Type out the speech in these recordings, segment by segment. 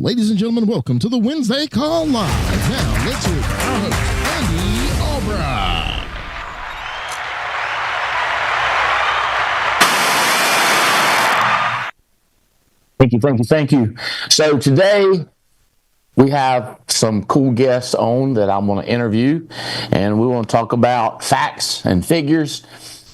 Ladies and gentlemen, welcome to the Wednesday Call Live. Now, let's hear from our host, Andy Albright. Thank you. So today we have some cool guests on that I'm going to interview, and we want to talk about facts and figures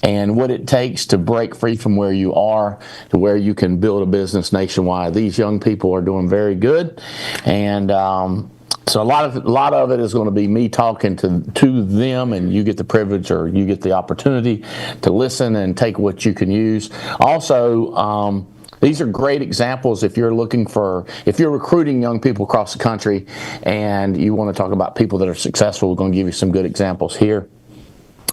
and what it takes to break free from where you are to where you can build a business nationwide. These young people are doing very good, and so a lot of it is going to be me talking to them, and you get the privilege or you get the opportunity to listen and take what you can use. Also, these are great examples if you're recruiting young people across the country and you want to talk about people that are successful. We're going to give you some good examples here.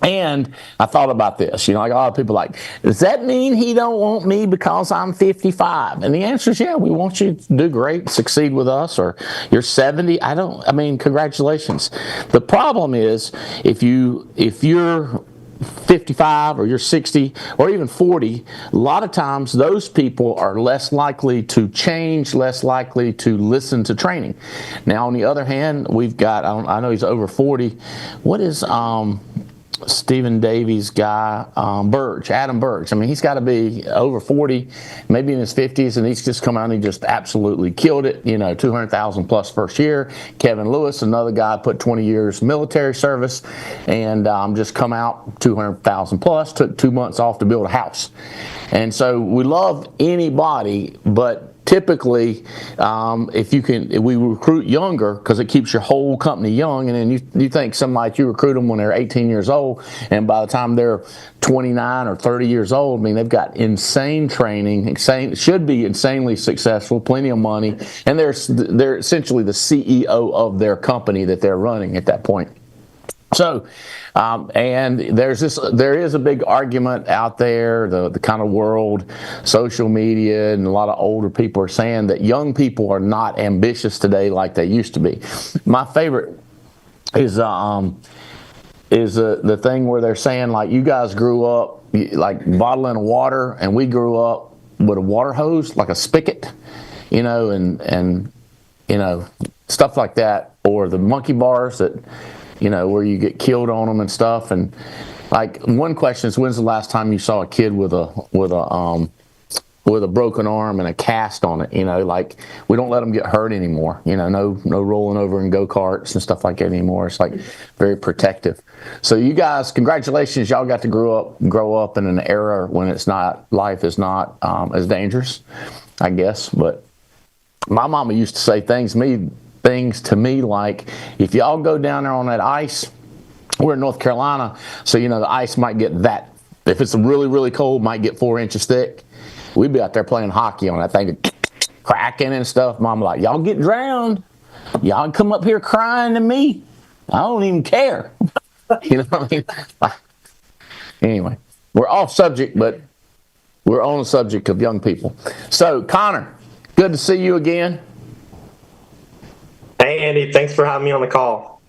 And I thought about this, like a lot of people does that mean he don't want me because I'm 55? And the answer is, yeah, we want you to do great, succeed with us, or you're 70. Congratulations. The problem is if you're 55 or you're 60 or even 40, a lot of times those people are less likely to change, less likely to listen to training. Now, on the other hand, we've got, I know he's over 40. What is Stephen Davies' guy, Adam Burge. He's got to be over 40, maybe in his 50s, and he's just come out and he just absolutely killed it. 200,000 plus first year. Kevin Lewis, another guy, put 20 years military service, and just come out 200,000 plus. Took 2 months off to build a house, and so we love anybody, but typically, if we recruit younger, because it keeps your whole company young, and then you think you recruit them when they're 18 years old, and by the time they're 29 or 30 years old, they've got insane training, should be insanely successful, plenty of money, and they're essentially the CEO of their company that they're running at that point. So, and there is a big argument out there, the kind of world, social media, and a lot of older people are saying that young people are not ambitious today like they used to be. My favorite is the thing where they're saying, you guys grew up bottling water, and we grew up with a water hose, like a spigot, and stuff like that, or the monkey bars that, where you get killed on them and stuff. And one question is, when's the last time you saw a kid with a broken arm and a cast on it? We don't let them get hurt anymore. No rolling over in go-karts and stuff like that anymore. It's very protective. So you guys, congratulations, y'all got to grow up in an era when life is not as dangerous, I guess. But my mama used to say things to me like, if y'all go down there on that ice, we're in North Carolina, so the ice might get that, if it's really, really cold, might get 4 inches thick. We'd be out there playing hockey on that thing, cracking and stuff. Mom like, y'all get drowned, y'all come up here crying to me, I don't even care. You know what I mean? Anyway, we're off subject, but we're on the subject of young people. So, Connor, good to see you again. Hey, Andy, thanks for having me on the call.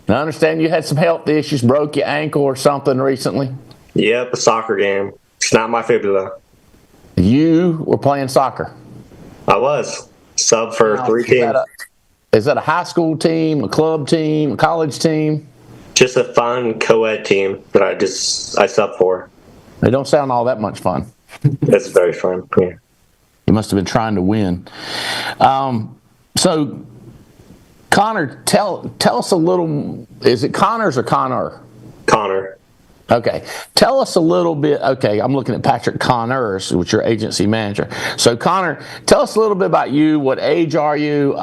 I understand you had some health issues, broke your ankle or something recently. Yep, a soccer game. It's not my fibula. You were playing soccer? I was. Sub for 3 teams. Is that a high school team, a club team, a college team? Just a fun co-ed team that I sub for. They don't sound all that much fun. It's very fun, yeah. You must have been trying to win. So, Connor, tell us a little, is it Connors or Connor? Connor. Okay. Tell us a little bit. Okay, I'm looking at Patrick Connors, which is your agency manager. So, Connor, tell us a little bit about you. What age are you?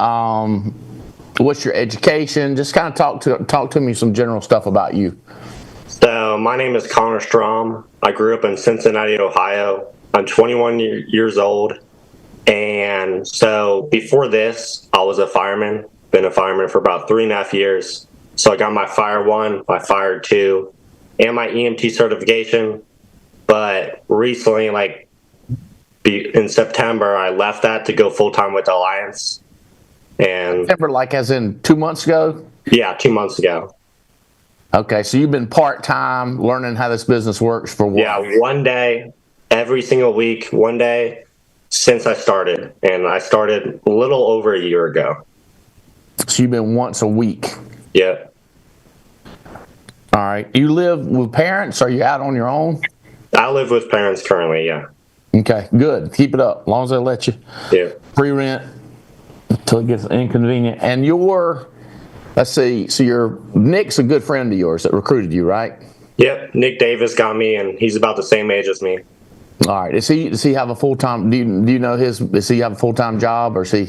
What's your education? Just kind of talk to me some general stuff about you. So, my name is Connor Strahm. I grew up in Cincinnati, Ohio. I'm 21 years old. And so, before this, I was a fireman. Been a fireman for about 3.5 years. So I got my Fire 1, my Fire 2, and my EMT certification. But recently, in September, I left that to go full-time with the Alliance. And September, as in 2 months ago? Yeah, 2 months ago. Okay, so you've been part-time learning how this business works for what? Yeah, one day, every single week, one day. since I started, and I started a little over a year ago. So you've been once a week. Yeah. All right. You live with parents? Or are you out on your own? I live with parents currently, yeah. Okay, good. Keep it up. As long as they let you. Yeah. Free rent until it gets inconvenient. And let's see, so Nick's a good friend of yours that recruited you, right? Yep. Nick Davis got me, and he's about the same age as me. All right. Does he have a full-time, do you know does he have a full-time job, or is he?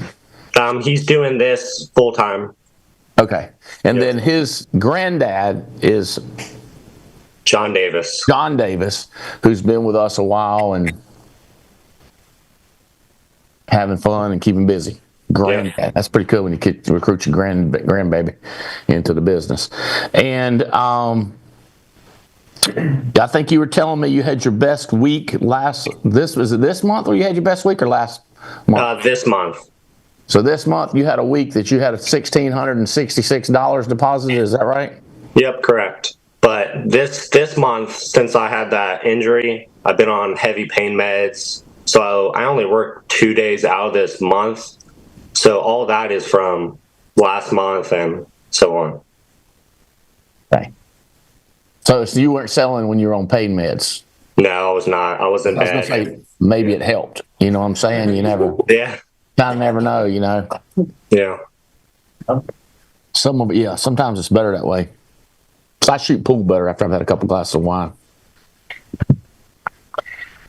He's doing this full time. Okay. And then his granddad is John Davis. John Davis, who's been with us a while and having fun and keeping busy. Granddad. Yeah. That's pretty cool when you recruit your grandbaby into the business. And I think you were telling me you had your best week was it this month, or you had your best week, or last month? This month. So this month you had a week that you had $1,666 deposited, is that right? Yep, correct. But this month, since I had that injury, I've been on heavy pain meds. So I only worked 2 days out of this month. So all that is from last month and so on. Okay. So you weren't selling when you were on pain meds? No, I was not. I was in bed. I was going to say, maybe it helped. You know what I'm saying? You never. Yeah. Kind of never know, you know. Yeah. Sometimes it's better that way. So I shoot pool better after I've had a couple glasses of wine.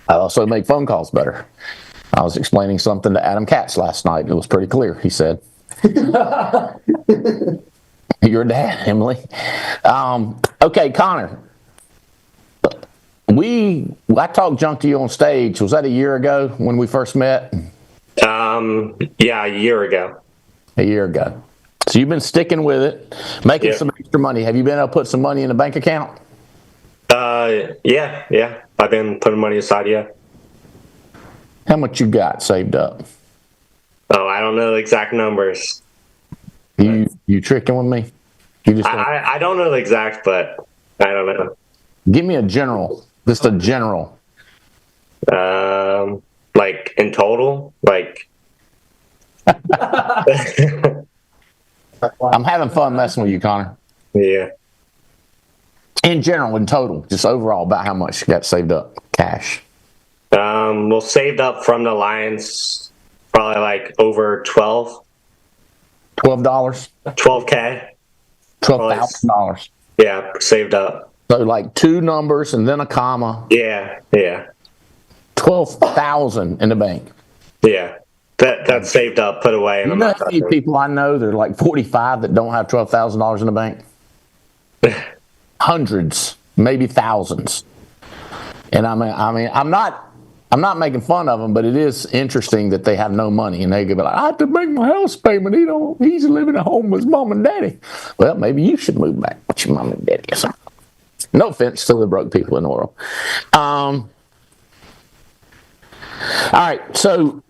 I also make phone calls better. I was explaining something to Adam Katz last night. It was pretty clear. He said, "Your dad, Emily." Okay, Connor. I talked junk to you on stage. Was that a year ago when we first met? Yeah, a year ago. A year ago. So you've been sticking with it, making some extra money. Have you been able to put some money in a bank account? Yeah. I've been putting money aside, yeah. How much you got saved up? Oh, I don't know the exact numbers. You tricking with me? I don't know the exact, but I don't know. Give me a general. Just a general. Like in total, like. I'm having fun messing with you, Connor. Yeah. In general, in total, just overall, about how much you got saved up, cash? Well, saved up from the Lions, probably like over $12. $12? $12K. $12,000. Yeah, saved up. So like two numbers and then a comma. Yeah. 12,000 in the bank. Yeah. That's saved up, put away. You know how many people I know that are like 45 that don't have $12,000 in the bank? Hundreds, maybe thousands. And I mean, I'm not making fun of them, but it is interesting that they have no money and they go like, I have to make my house payment. He's living at home with his mom and daddy. Well, maybe you should move back with your mom and daddy or something. No offense to the broke people in the world. All right, so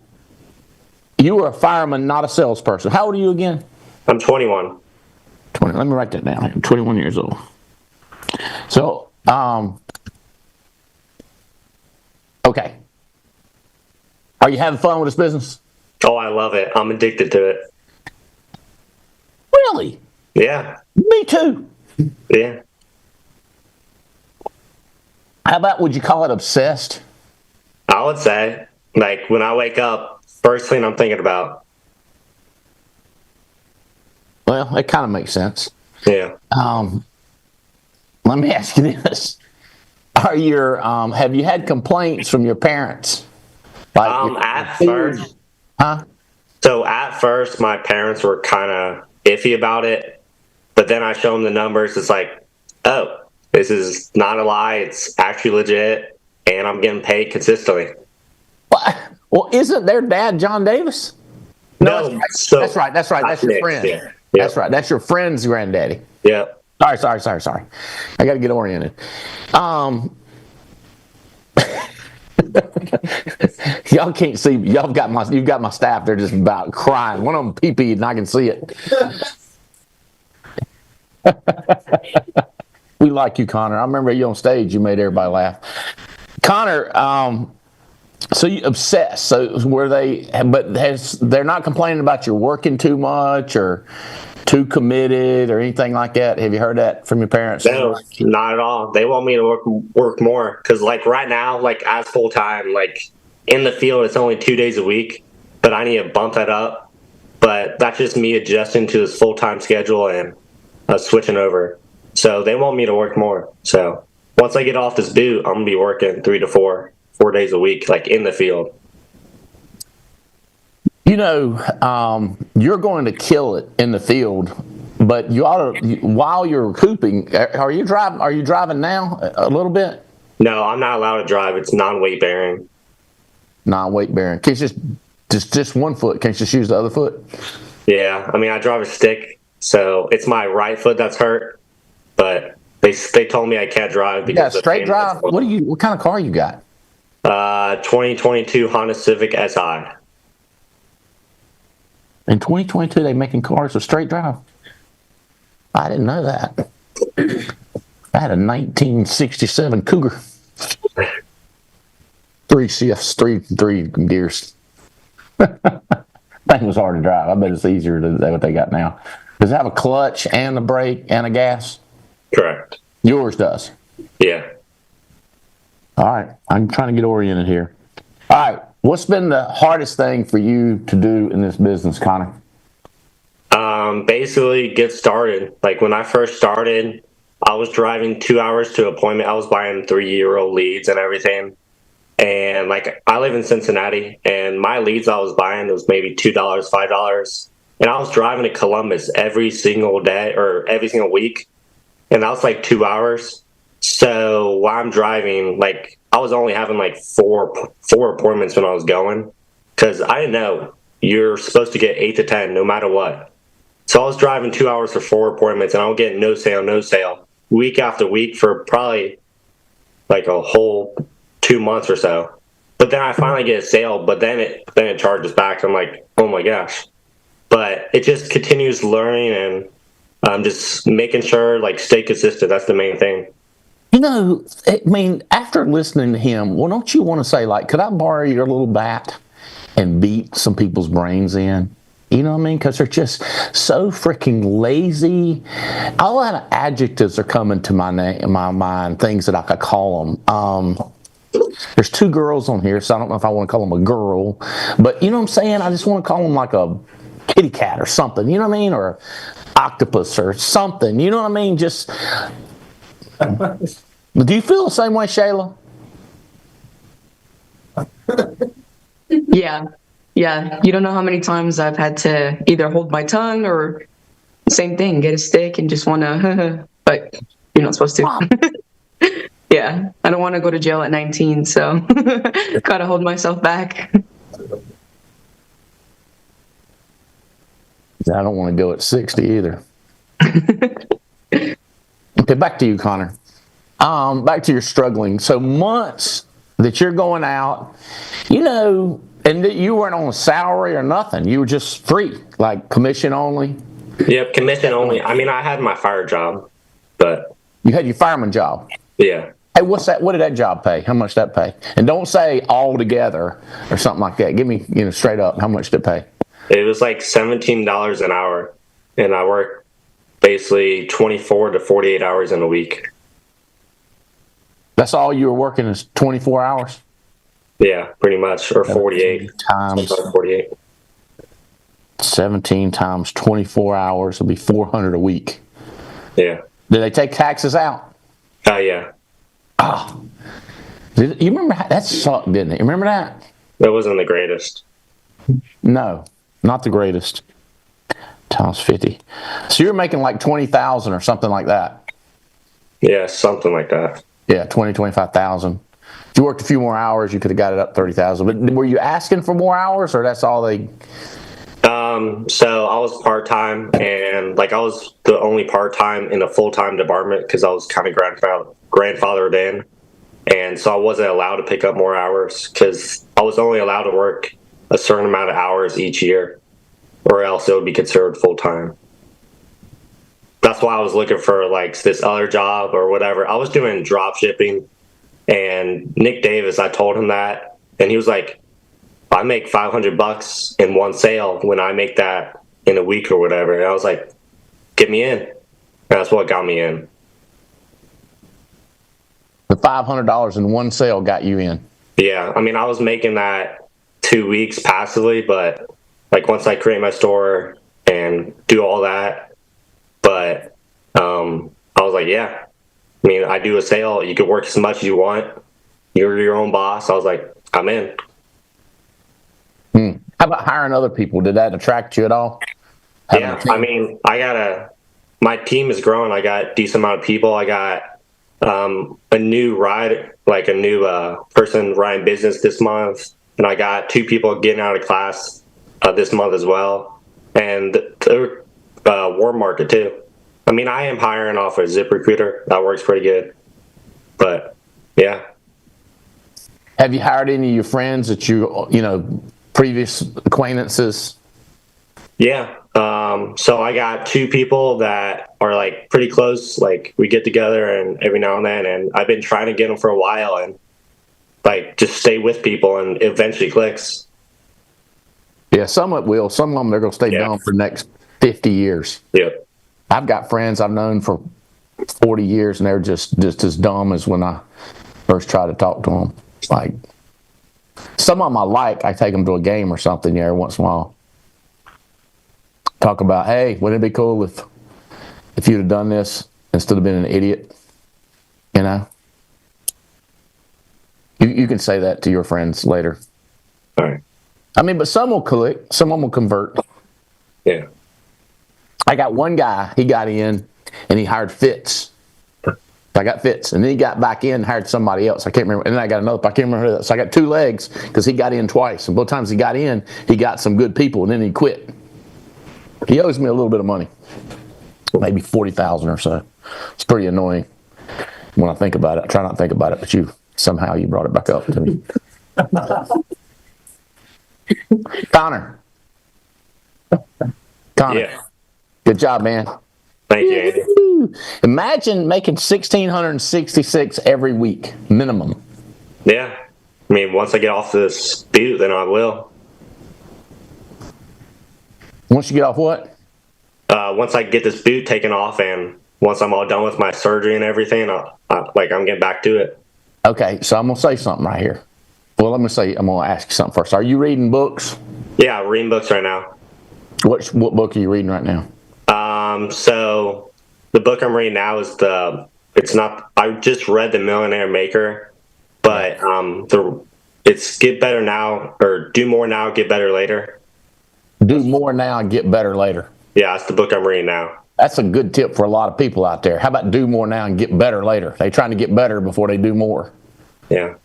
you were a fireman, not a salesperson. How old are you again? I'm 21. 20. Let me write that down. I'm 21 years old. So, okay. Are you having fun with this business? Oh, I love it. I'm addicted to it. Really? Yeah. Me too. Yeah. How about, would you call it obsessed? I would say, like, when I wake up, first thing I'm thinking about. Well, it kind of makes sense. Yeah. Let me ask you this. Have you had complaints from your parents? At first. Huh? So at first, my parents were kind of iffy about it, but then I show them the numbers. It's like, oh, this is not a lie. It's actually legit, and I'm getting paid consistently. Well, isn't their dad John Davis? No, that's right. That's your friend. Yeah. That's right. That's your friend's granddaddy. Yeah. Sorry. I got to get oriented. Y'all can't see. You've got my staff. They're just about crying. One of them pee-peed, and I can see it. We like you, Connor. I remember you on stage. You made everybody laugh. Connor, So you obsessed. So were they? But they're not complaining about you working too much or too committed or anything like that. Have you heard that from your parents? No, not at all. They want me to work more because, like right now, like as full time, like in the field, it's only 2 days a week, but I need to bump that up. But that's just me adjusting to this full time schedule and switching over. So they want me to work more. So once I get off this boot, I'm gonna be working 3 to 4 days a week, like in the field. You know, you're going to kill it in the field, but you ought to, while you're recouping. Are you driving? Are you driving now a little bit? No, I'm not allowed to drive. It's non-weight bearing. Non-weight bearing. Can't you just one foot? Can't you just use the other foot? Yeah, I mean I drive a stick, so it's my right foot that's hurt. But they told me I can't drive because Yeah, of the straight pain drive. that's- What kind of car you got? 2022 Honda Civic Si. In 2022, they making cars with straight drive. I didn't know that. I had a 1967 Cougar. 3 shifts, three gears. Thing was hard to drive. I bet it's easier than what they got now. Does it have a clutch and a brake and a gas? Correct. Yours does. Yeah. All right. I'm trying to get oriented here. All right. What's been the hardest thing for you to do in this business, Connor? Basically get started. Like when I first started, I was driving 2 hours to appointment. I was buying 3-year-old leads and everything. And like I live in Cincinnati, and my leads I was buying was maybe $2, $5. And I was driving to Columbus every single day or every single week. And that was like 2 hours. So while I'm driving, like I was only having like four appointments when I was going, because I didn't know you're supposed to get 8 to 10 no matter what. So I was driving 2 hours for 4 appointments, and I would get no sale, week after week for probably like a whole 2 months or so. But then I finally get a sale, but then it charges back. I'm like, oh my gosh. But it just continues learning and just making sure like stay consistent. That's the main thing. You know, I mean, after listening to him, well, don't you want to say, like, could I borrow your little bat and beat some people's brains in? You know what I mean? Because they're just so freaking lazy. A lot of adjectives are coming to my mind, things that I could call them. There's 2 girls on here, so I don't know if I want to call them a girl. But you know what I'm saying? I just want to call them like a kitty cat or something. You know what I mean? Or octopus or something. You know what I mean? Just... Do you feel the same way, Sheyla? Yeah. You don't know how many times I've had to either hold my tongue or same thing, get a stick and just want to, but you're not supposed to. Yeah, I don't want to go to jail at 19, so gotta hold myself back. I don't want to go at 60 either. Okay, back to you, Connor. Back to your struggling. So months that you're going out, you know, and that you weren't on a salary or nothing. You were just free, like commission only. Yep, commission only. I mean, I had my fire job, but You had your fireman job. yeah. Hey, what's that? What did that job pay? How much did that pay? And don't say all together or something like that. Give me, straight up, how much did it pay? It was like $17 an hour, and I worked basically 24 to 48 hours in a week. That's all you were working is 24 hours? Yeah, pretty much, or 48. Times 48. 17 times 24 hours will be 400 a week. Yeah. Did they take taxes out? Yeah. Oh. You remember that sucked, didn't it? You remember that? That wasn't the greatest. No, not the greatest. Times 50. So you're making like 20,000 or something like that. Yeah, something like that. Yeah, 25,000. If you worked a few more hours, you could have got it up 30,000. But were you asking for more hours, or that's all they? So I was part-time, and like I was the only part-time in a full-time department because I was kind of grandfathered in. And so I wasn't allowed to pick up more hours because I was only allowed to work a certain amount of hours each year, or else it would be considered full-time. That's why I was looking for like this other job or whatever. I was doing drop shipping, and Nick Davis, I told him that, And he was like, I make $500 in one sale when I make that in a week or whatever. And I was like, get me in. And that's what got me in. The $500 in one sale got you in. Yeah. I mean, I was making that 2 weeks passively, but like once I create my store and do all that, but I was like, yeah. I mean, I do a sale. You can work as much as you want. You're your own boss. I was like, I'm in. How about hiring other people? Did that attract you at all? Yeah, I mean, my team is growing. I got a decent amount of people. I got a new person riding business this month, and I got 2 people getting out of class this month as well, and the warm market too. I mean, I am hiring off a ZipRecruiter. That works pretty good, but yeah. Have you hired any of your friends that previous acquaintances? Yeah. So I got 2 people that are like pretty close. Like we get together and every now and then, and I've been trying to get them for a while and like just stay with people and it eventually clicks. Yeah, some of it will. Some of them, they're going to stay dumb for the next 50 years. Yeah. I've got friends I've known for 40 years and they're just as dumb as when I first tried to talk to them. Like, some of them I take them to a game or something every once in a while. Talk about, hey, wouldn't it be cool if you'd have done this instead of being an idiot? You know? You can say that to your friends later. All right. I mean, but some will click, some of them will convert. Yeah. I got one guy, he got in and he hired Fitz. I got Fitz, and then he got back in and hired somebody else. I can't remember. And then I got another, I can't remember who that. So I got 2 legs because he got in twice. And both times he got in, he got some good people, and then he quit. He owes me a little bit of money, maybe $40,000 or so. It's pretty annoying when I think about it. I try not to think about it, but somehow you brought it back up to me. Connor. Yeah. Good job, man. Thank you, Andy. Imagine making $1,666 every week, minimum. Yeah. I mean, once I get off this boot, then I will. Once you get off what? Once I get this boot taken off and once I'm all done with my surgery and everything, I'm getting back to it. Okay, so I'm going to say something right here. Well, I'm going to ask you something first. Are you reading books? Yeah, I'm reading books right now. What book are you reading right now? So the book I'm reading now is I just read The Millionaire Maker, but it's Get Better Now, or Do More Now, Get Better Later. Do more now and get better later. Yeah, that's the book I'm reading now. That's a good tip for a lot of people out there. How about do more now and get better later? They're trying to get better before they do more. Yeah.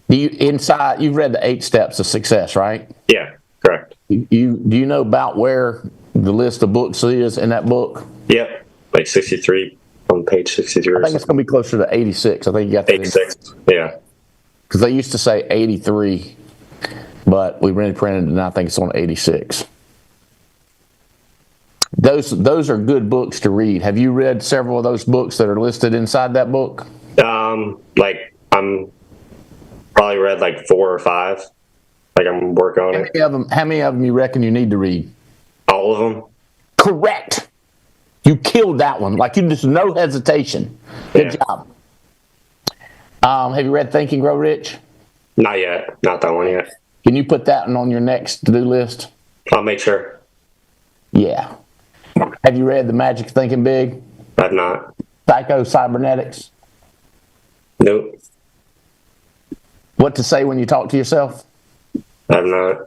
You've read the 8 Steps of Success, right? Yeah, correct. Do you know about where the list of books is in that book? Yep, like 63, on page 63. I think it's going to be closer to 86. I think you got that. 86, yeah. Because they used to say 83, but we reprinted it, and I think it's on 86. Those are good books to read. Have you read several of those books that are listed inside that book? I'm probably read like 4 or 5. Like I'm working on it. How many of them you reckon you need to read? All of them. Correct. You killed that one. Like you just no hesitation. Good job. Have you read Think and Grow Rich? Not yet. Not that one yet. Can you put that one on your next to-do list? I'll make sure. Yeah. Have you read The Magic of Thinking Big? I've not. Psycho Cybernetics? Nope. What to Say When You Talk to Yourself? I've not.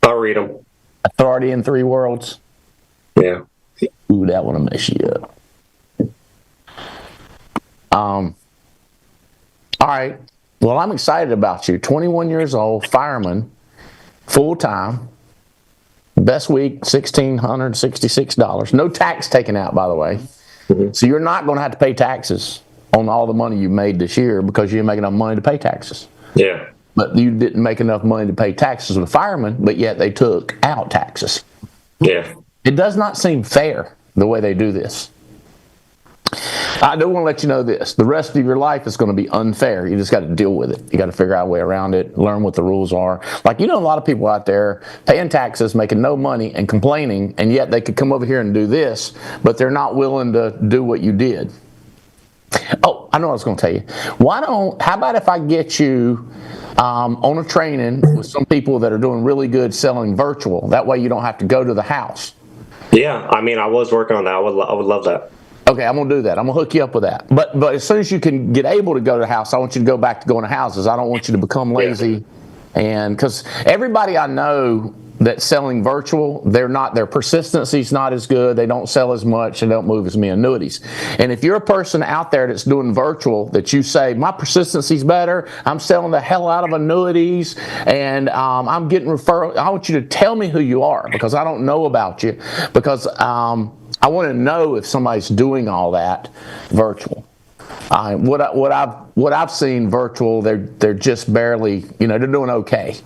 I'll read them. Authority in 3 Worlds? Yeah. Ooh, that one will mess you up. All right. Well, I'm excited about you. 21 years old, fireman, full-time. Best week, $1,666. No tax taken out, by the way. Mm-hmm. So you're not going to have to pay taxes on all the money you made this year because you didn't make enough money to pay taxes. Yeah. But you didn't make enough money to pay taxes with firemen, but yet they took out taxes. Yeah. It does not seem fair the way they do this. I do want to let you know this. The rest of your life is going to be unfair. You just got to deal with it. You got to figure out a way around it, learn what the rules are. Like, a lot of people out there paying taxes, making no money, and complaining, and yet they could come over here and do this, but they're not willing to do what you did. Oh, I know what I was going to tell you. How about if I get you on a training with some people that are doing really good selling virtual? That way you don't have to go to the house. Yeah, I mean, I was working on that. I would love that. Okay, I'm going to do that. I'm going to hook you up with that. But as soon as you can get able to go to the house, I want you to go back to going to houses. I don't want you to become lazy. Yeah. And because everybody I know that's selling virtual, their persistency's not as good. They don't sell as much. They don't move as many annuities. And if you're a person out there that's doing virtual that you say, my persistency's better, I'm selling the hell out of annuities, and I'm getting referrals, I want you to tell me who you are, because I don't know about you, because I want to know if somebody's doing all that virtual. What I've seen virtual, they're just barely, they're doing okay.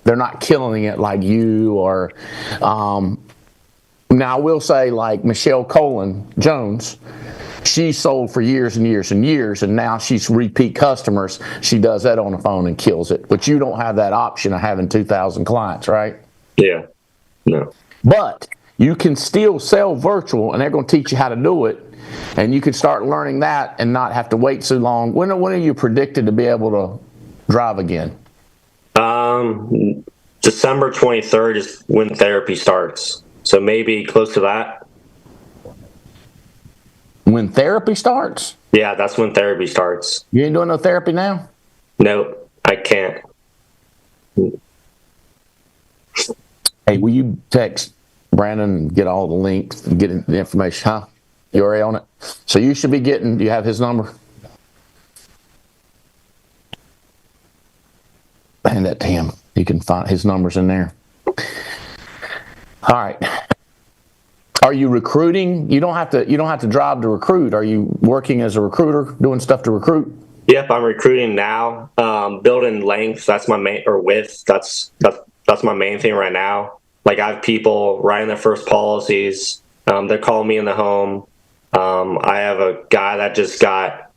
They're not killing it like you or. Now I will say, like Michelle Colin Jones, she sold for years and years and years, and now she's repeat customers. She does that on the phone and kills it. But you don't have that option of having 2,000 clients, right? Yeah. No. But you can still sell virtual, and they're going to teach you how to do it, and you can start learning that and not have to wait so long. When are you predicted to be able to drive again? December 23rd is when therapy starts. So maybe close to that. When therapy starts? Yeah, that's when therapy starts. You ain't doing no therapy now? Nope, I can't. Hey, will you text Brandon and get all the links and get the information, huh? You already on it? So you should be do you have his number? Hand that to him. You can find his numbers in there. All right. Are you recruiting? You don't have to drive to recruit. Are you working as a recruiter, doing stuff to recruit? Yep, I'm recruiting now. Building length, that's my main, or width. That's my main thing right now. Like, I have people writing their first policies. They're calling me in the home. I have a guy that just got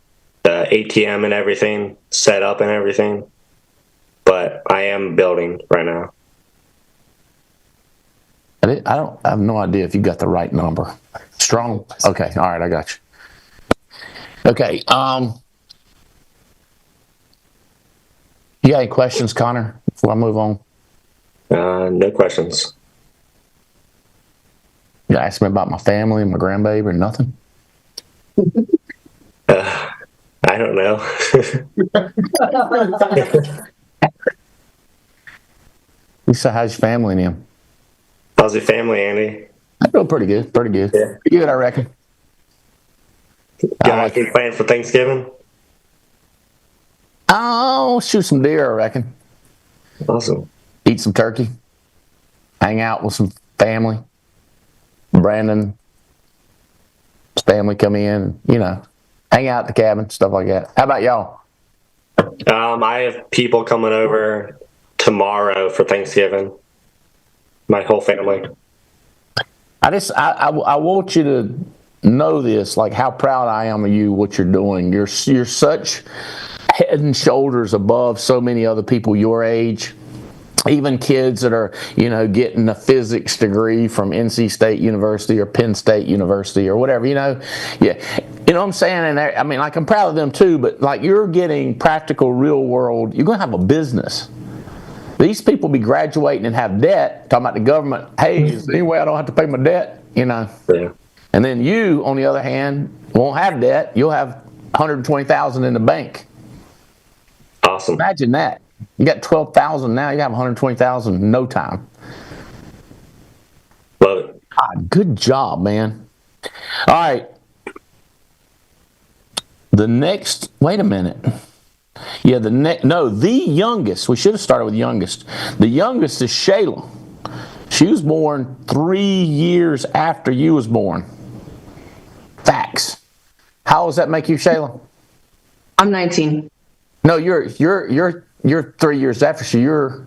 the ATM and everything set up and everything. But I am building right now. I have no idea if you got the right number. Strong? Okay, all right, I got you. Okay, you got any questions, Connor, before I move on? No questions. You ask me about my family and my grandbaby or nothing? I don't know. You say, how's your family and him? How's your family, Andy? I feel pretty good. Pretty good. Yeah. Pretty good, I reckon. Got anything planned for Thanksgiving? I'll shoot some deer, I reckon. Awesome. Eat some turkey. Hang out with some family. Brandon's family come in, hang out at the cabin, stuff like that. How about y'all? I have people coming over tomorrow for Thanksgiving. My whole family. I want you to know this, like how proud I am of you, what you're doing. You're such head and shoulders above so many other people your age. Even kids that are, getting a physics degree from NC State University or Penn State University or whatever, Yeah. You know what I'm saying? And I'm proud of them too, but like, you're getting practical, real world. You're going to have a business. These people be graduating and have debt, talking about the government. Hey, is there any way I don't have to pay my debt? Yeah. And then you, on the other hand, won't have debt. You'll have $120,000 in the bank. Awesome. Imagine that. You got $12,000 now. You have $120,000 in no time. Love it. God, good job, man. All right. Wait a minute. Yeah, the youngest. We should have started with youngest. The youngest is Sheyla. She was born 3 years after you was born. Facts. How does that make you, Sheyla? I'm 19. No, you're 3 years after. So you're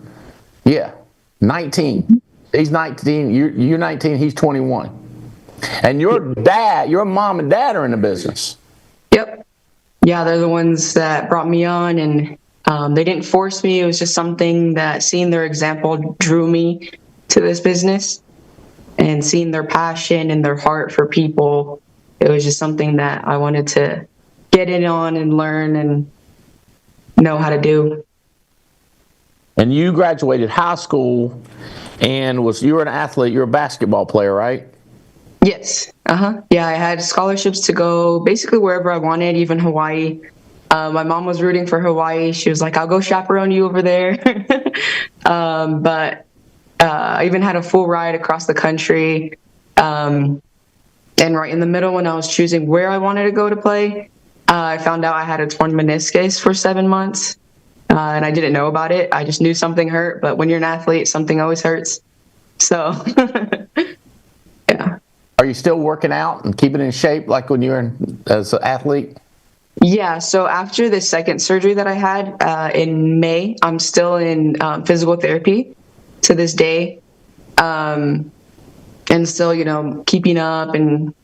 19. He's 19. You're 19. He's 21. And your mom and dad are in the business. Yep. Yeah, they're the ones that brought me on, and they didn't force me. It was just something that seeing their example drew me to this business, and seeing their passion and their heart for people. It was just something that I wanted to get in on and learn and know how to do. And you graduated high school and you were an athlete, you're a basketball player, right? Yes. Yeah, I had scholarships to go basically wherever I wanted, even Hawaii. My mom was rooting for Hawaii. She was like, I'll go chaperone you over there. But I even had a full ride across the country. And right in the middle, when I was choosing where I wanted to go to play, I found out I had a torn meniscus for 7 months. And I didn't know about it. I just knew something hurt. But when you're an athlete, something always hurts. So, yeah. Are you still working out and keeping in shape like when you were as an athlete? Yeah, so after the second surgery that I had in May, I'm still in physical therapy to this day. And still, keeping up and,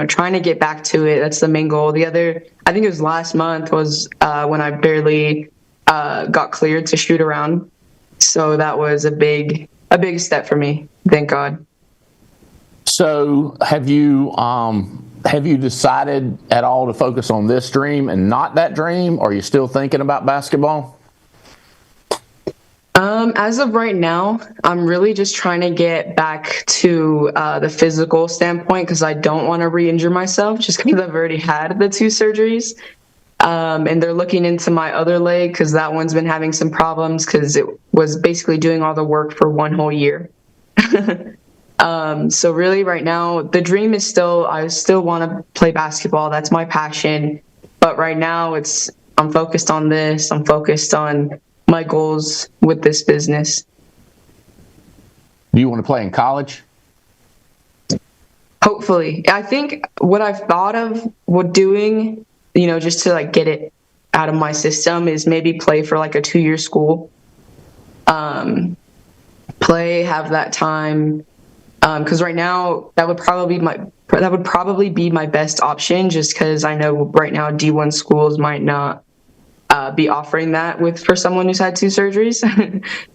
trying to get back to it. That's the main goal. The other, I think it was last month, was when I barely got cleared to shoot around. So that was a big step for me. Thank God. So have you decided at all to focus on this dream and not that dream? Or are you still thinking about basketball? As of right now, I'm really just trying to get back to the physical standpoint, because I don't want to re-injure myself just because I've already had the 2 surgeries. And they're looking into my other leg because that one's been having some problems because it was basically doing all the work for 1 whole year. So really right now, the dream is I still want to play basketball. That's my passion. But right now I'm focused on this. I'm focused on my goals with this business. Do you want to play in college? Hopefully. I think what I've thought of doing, just to like get it out of my system, is maybe play for like a 2-year school. Have that time. Because right now that would probably be my best option, just because I know right now D1 schools might not be offering that for someone who's had 2 surgeries.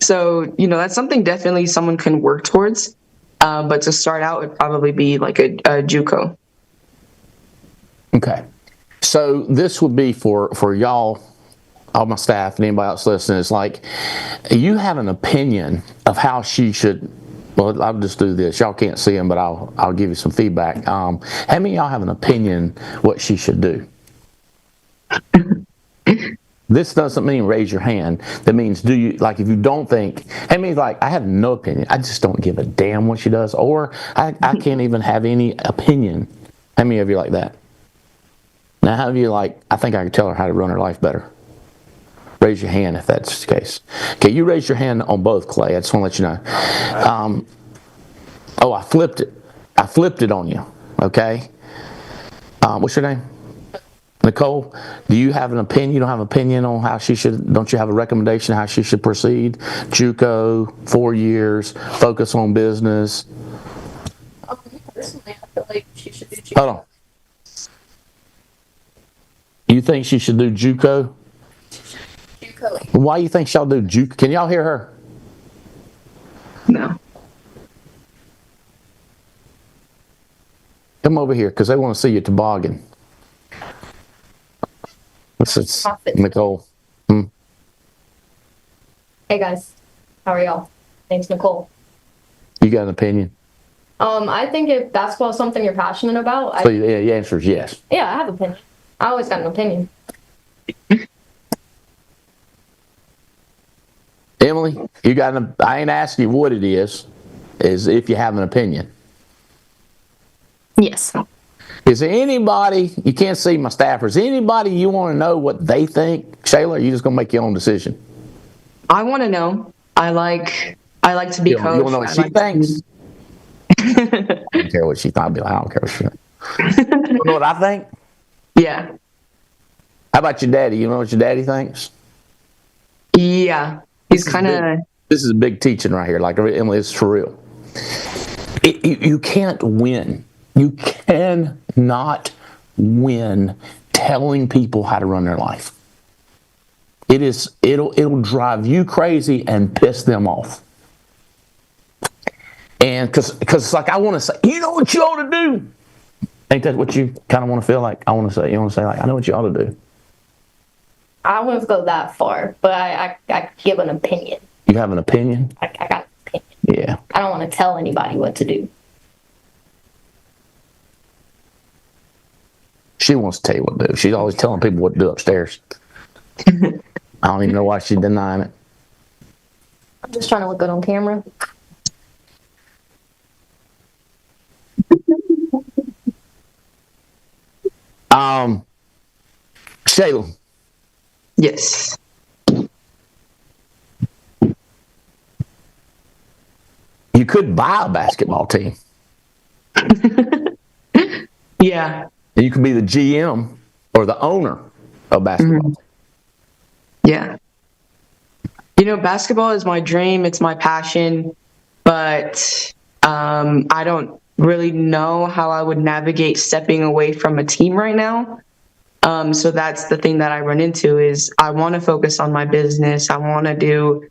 So that's something definitely someone can work towards. But to start out, would probably be like a JUCO. Okay, so this would be for y'all, all my staff and anybody else listening. It's like you have an opinion of how she should. Well, I'll just do this. Y'all can't see them, but I'll give you some feedback. How many of y'all have an opinion what she should do? This doesn't mean raise your hand. That means do you, like, if you don't think, it means like, I have no opinion. I just don't give a damn what she does, or I can't even have any opinion. How many of you like that? Now, how many of you like, I think I could tell her how to run her life better? Raise your hand if that's the case. Okay, you raise your hand on both, Clay. I just want to let you know. I flipped it. I flipped it on you, okay? What's your name? Nicole, do you have an opinion? You don't have an opinion on how she should, don't you have a recommendation how she should proceed? JUCO, 4 years, focus on business. Personally, I feel like she should do JUCO. Hold on. You think she should do JUCO? JUCO. Why do you think she'll do JUCO? Can y'all hear her? No. Come over here, because they want to see you toboggan. This is Nicole. Hey guys, how are y'all? Name's Nicole. You got an opinion? I think if basketball is something you're passionate about, So the answer is yes. Yeah, I have an opinion. I always got an opinion. Emily, you got I ain't asking you what it is if you have an opinion. Yes. Is there anybody, you can't see my staffers, anybody you want to know what they think? Sheyla, or are you just going to make your own decision? I want to know. I like to be coached. You want to know what she thinks? I don't care what she thinks. I'll be like, I don't care what she thinks. You know what I think? Yeah. How about your daddy? You know what your daddy thinks? Yeah. He's kind of... This is a big teaching right here. Like, Emily, it's for real. You can't win. You cannot win telling people how to run their life. It'll drive you crazy and piss them off. And because it's like, I want to say, you know what you ought to do. Ain't that what you kind of want to feel like? You want to say like, I know what you ought to do. I wouldn't go that far, but I give an opinion. You have an opinion? I got an opinion. Yeah. I don't want to tell anybody what to do. She wants to tell you what to do. She's always telling people what to do upstairs. I don't even know why she's denying it. I'm just trying to look good on camera. Sheyla. Yes. You could buy a basketball team. Yeah. And you could be the GM or the owner of basketball. Yeah. Basketball is my dream. It's my passion. But I don't really know how I would navigate stepping away from a team right now. So that's the thing that I run into is I want to focus on my business. I want to do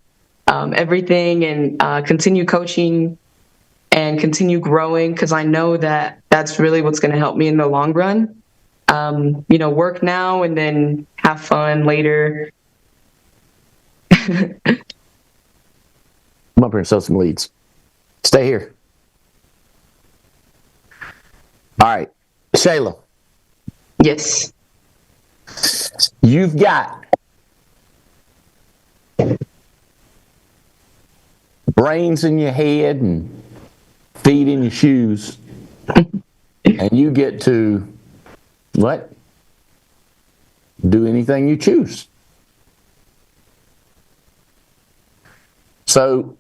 everything and continue coaching and continue growing because I know that that's really what's going to help me in the long run. Work now and then have fun later. I'm up here and sell some leads. Stay here. All right. Sheyla. Yes. You've got brains in your head and feet in your shoes. And you get to, what? Do anything you choose. So,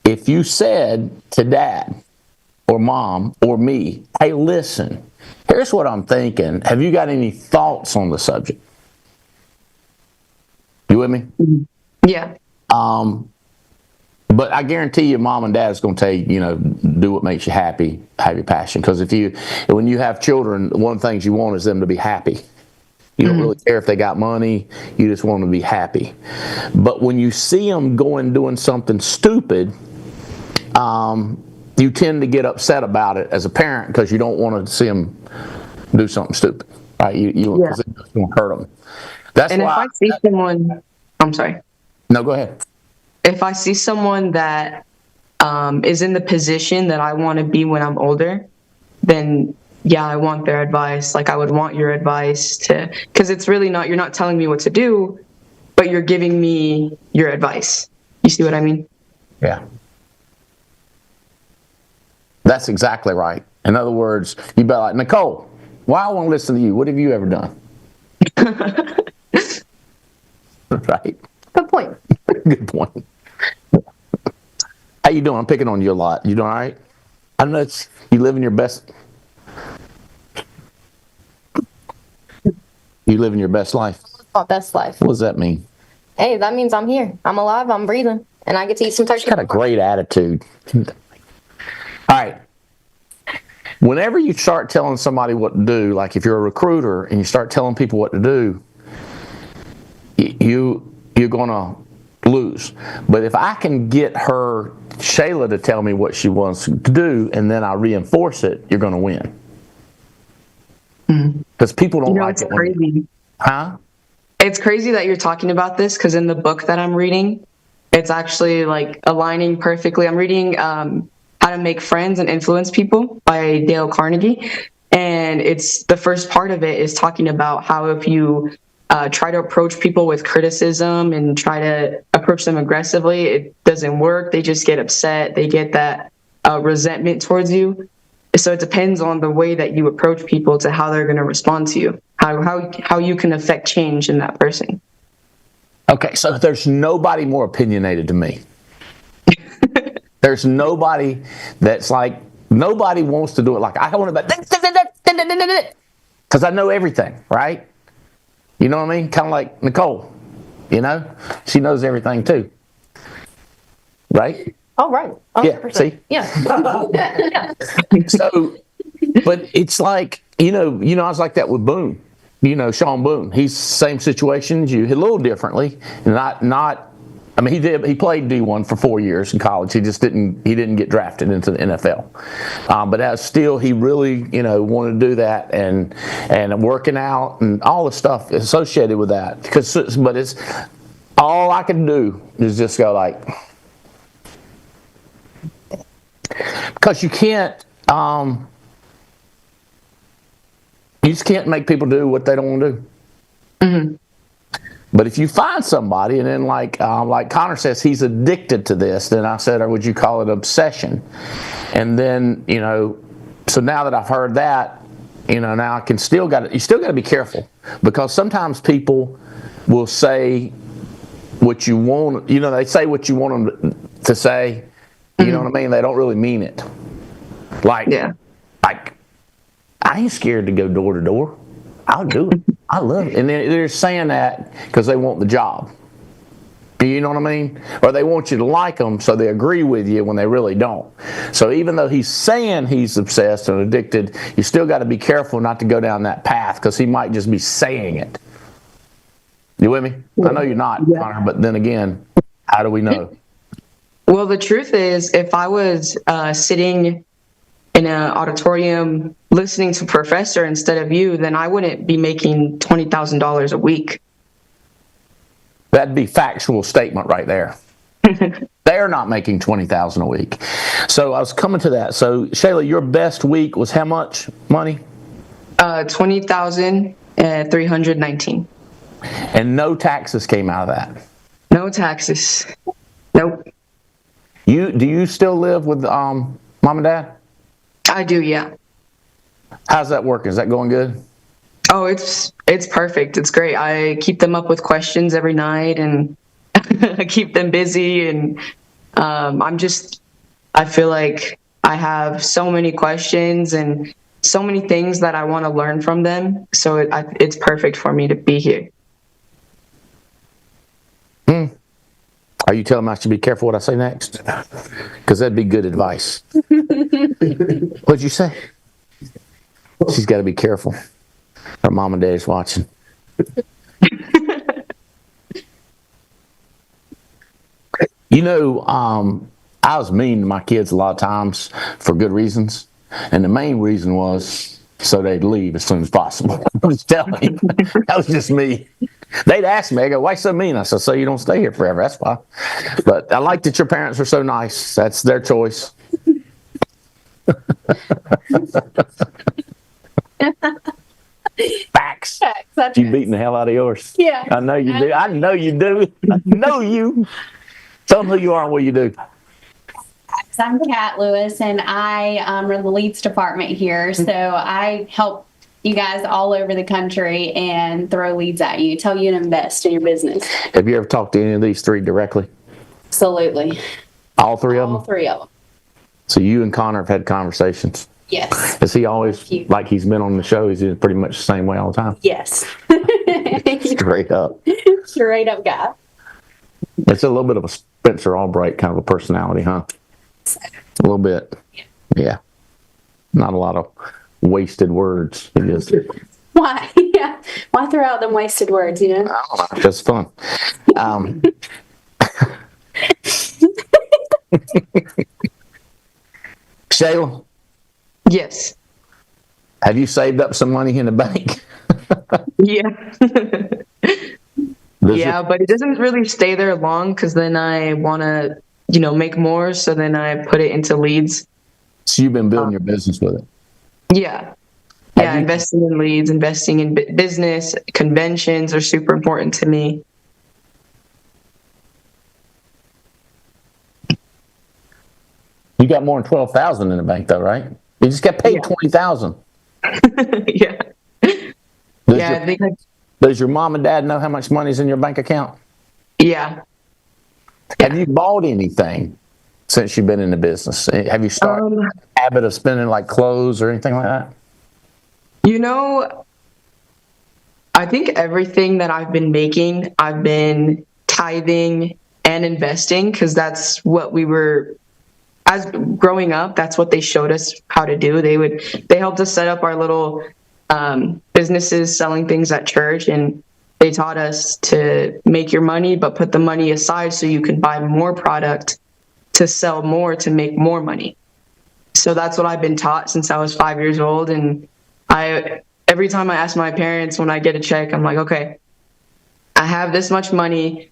if you said to dad or mom or me, hey, listen, here's what I'm thinking. Have you got any thoughts on the subject? You with me? Yeah. But I guarantee you, mom and dad is going to tell you, do what makes you happy, have your passion. Because when you have children, one of the things you want is them to be happy. You don't really care if they got money. You just want them to be happy. But when you see them doing something stupid, you tend to get upset about it as a parent because you don't want to see them do something stupid. Right? Because it's going to hurt them. That's and why. If I see someone, I'm sorry. No, go ahead. If I see someone that is in the position that I want to be when I'm older, then yeah, I want their advice. Like I would want your advice because it's really not, you're not telling me what to do, but you're giving me your advice. You see what I mean? Yeah. That's exactly right. In other words, you'd be like, Nicole, why I want to listen to you? What have you ever done? Right? Good point. Good point. How you doing? I'm picking on you a lot. You doing all right? I know you living your best. You living your best life. My best life. What does that mean? Hey, that means I'm here. I'm alive. I'm breathing, and I get to eat some turkey. She's got a great attitude. All right. Whenever you start telling somebody what to do, like if you're a recruiter and you start telling people what to do, you're going to lose. But if I can get Sheyla, to tell me what she wants to do, and then I reinforce it, you're going to win. Because people don't like it's it. crazy. Huh? It's crazy that you're talking about this because in the book that I'm reading, it's actually like aligning perfectly. I'm reading How to Make Friends and Influence People by Dale Carnegie. And it's the first part of it is talking about how if you try to approach people with criticism and try to approach them aggressively, it doesn't work. They just get upset. They get that resentment towards you. So it depends on the way that you approach people to how they're going to respond to you, how you can affect change in that person. Okay, so there's nobody more opinionated than me. There's nobody that's like, nobody wants to do it like I want to, because I know everything, right? You know what I mean? Kind of like Nicole, she knows everything too, right? Oh, right. 100%. See? Yeah. So, but it's like, I was like that with Boone. Sean Boone, he's the same situation as you, a little differently. I mean, he played D1 for 4 years in college. He just didn't get drafted into the NFL. But as still, he really, wanted to do that and working out and all the stuff associated with that. But it's all I can do is just go like, because you can't, you just can't make people do what they don't want to do. Mm-hmm. But if you find somebody, and then like Connor says, he's addicted to this, then I said, or would you call it obsession? And then, so now that I've heard that, now I can you still got to be careful, because sometimes people will say what you want, they say what you want them to say, you know what I mean? They don't really mean it. Like I ain't scared to go door to door. I'll do it. I love it. And they're saying that because they want the job. You know what I mean? Or they want you to like them, so they agree with you when they really don't. So even though he's saying he's obsessed and addicted, you still got to be careful not to go down that path, because he might just be saying it. You with me? I know you're not, Connor, but then again, how do we know? Well, the truth is, if I was sitting in an auditorium listening to a professor instead of you, then I wouldn't be making $20,000 a week. That'd be factual statement right there. They're not making $20,000 a week. So I was coming to that. So Sheyla, your best week was how much money? $20,319. And no taxes came out of that. No taxes. Nope. Do you still live with mom and dad? I do, yeah. How's that working? Is that going good? Oh, it's perfect. It's great. I keep them up with questions every night, and I keep them busy. And I feel like I have so many questions and so many things that I want to learn from them. So it's perfect for me to be here. Are you telling me I should be careful what I say next? Because that'd be good advice. What'd you say? She's got to be careful. Her mom and dad's watching. I was mean to my kids a lot of times for good reasons. And the main reason was so they'd leave as soon as possible. I was telling you. That was just me. They'd ask me, I go, why so mean? I said, so you don't stay here forever. That's why. But I like that your parents are so nice. That's their choice. Facts. You beating the hell out of yours. Yeah. I know you do. I know you do. I know you. Tell them who you are and what you do. I'm Kat Lewis, and I run the leads department here. So I help you guys all over the country and throw leads at you, tell you to invest in your business. Have you ever talked to any of these three directly? Absolutely. All three of them? All three of them. So you and Connor have had conversations? Yes. Is he always, like he's been on the show, he's pretty much the same way all the time? Yes. Straight up. Straight up guy. It's a little bit of a Spencer Albright kind of a personality, huh? A little bit. Yeah. Not a lot of wasted words. It is. Why? Yeah. Why throw out them wasted words, I don't know. Just fun. Sheyla? Yes. Have you saved up some money in the bank? Yeah. But it doesn't really stay there long, because then I want to, make more. So then I put it into leads. So you've been building your business with it? Yeah. Yeah, investing in leads, investing in business, conventions are super important to me. You got more than $12,000 in the bank, though, right? You just got paid $20,000. Yeah. Does your mom and dad know how much money's in your bank account? Yeah. Have you bought anything since you've been in the business? Have you started a habit of spending like clothes or anything like that? I think everything that I've been making, I've been tithing and investing, because that's what we were, as growing up, that's what they showed us how to do. They helped us set up our little businesses selling things at church, and they taught us to make your money, but put the money aside so you can buy more product to sell more, to make more money. So that's what I've been taught since I was 5 years old. And every time I ask my parents when I get a check, I'm like, okay, I have this much money.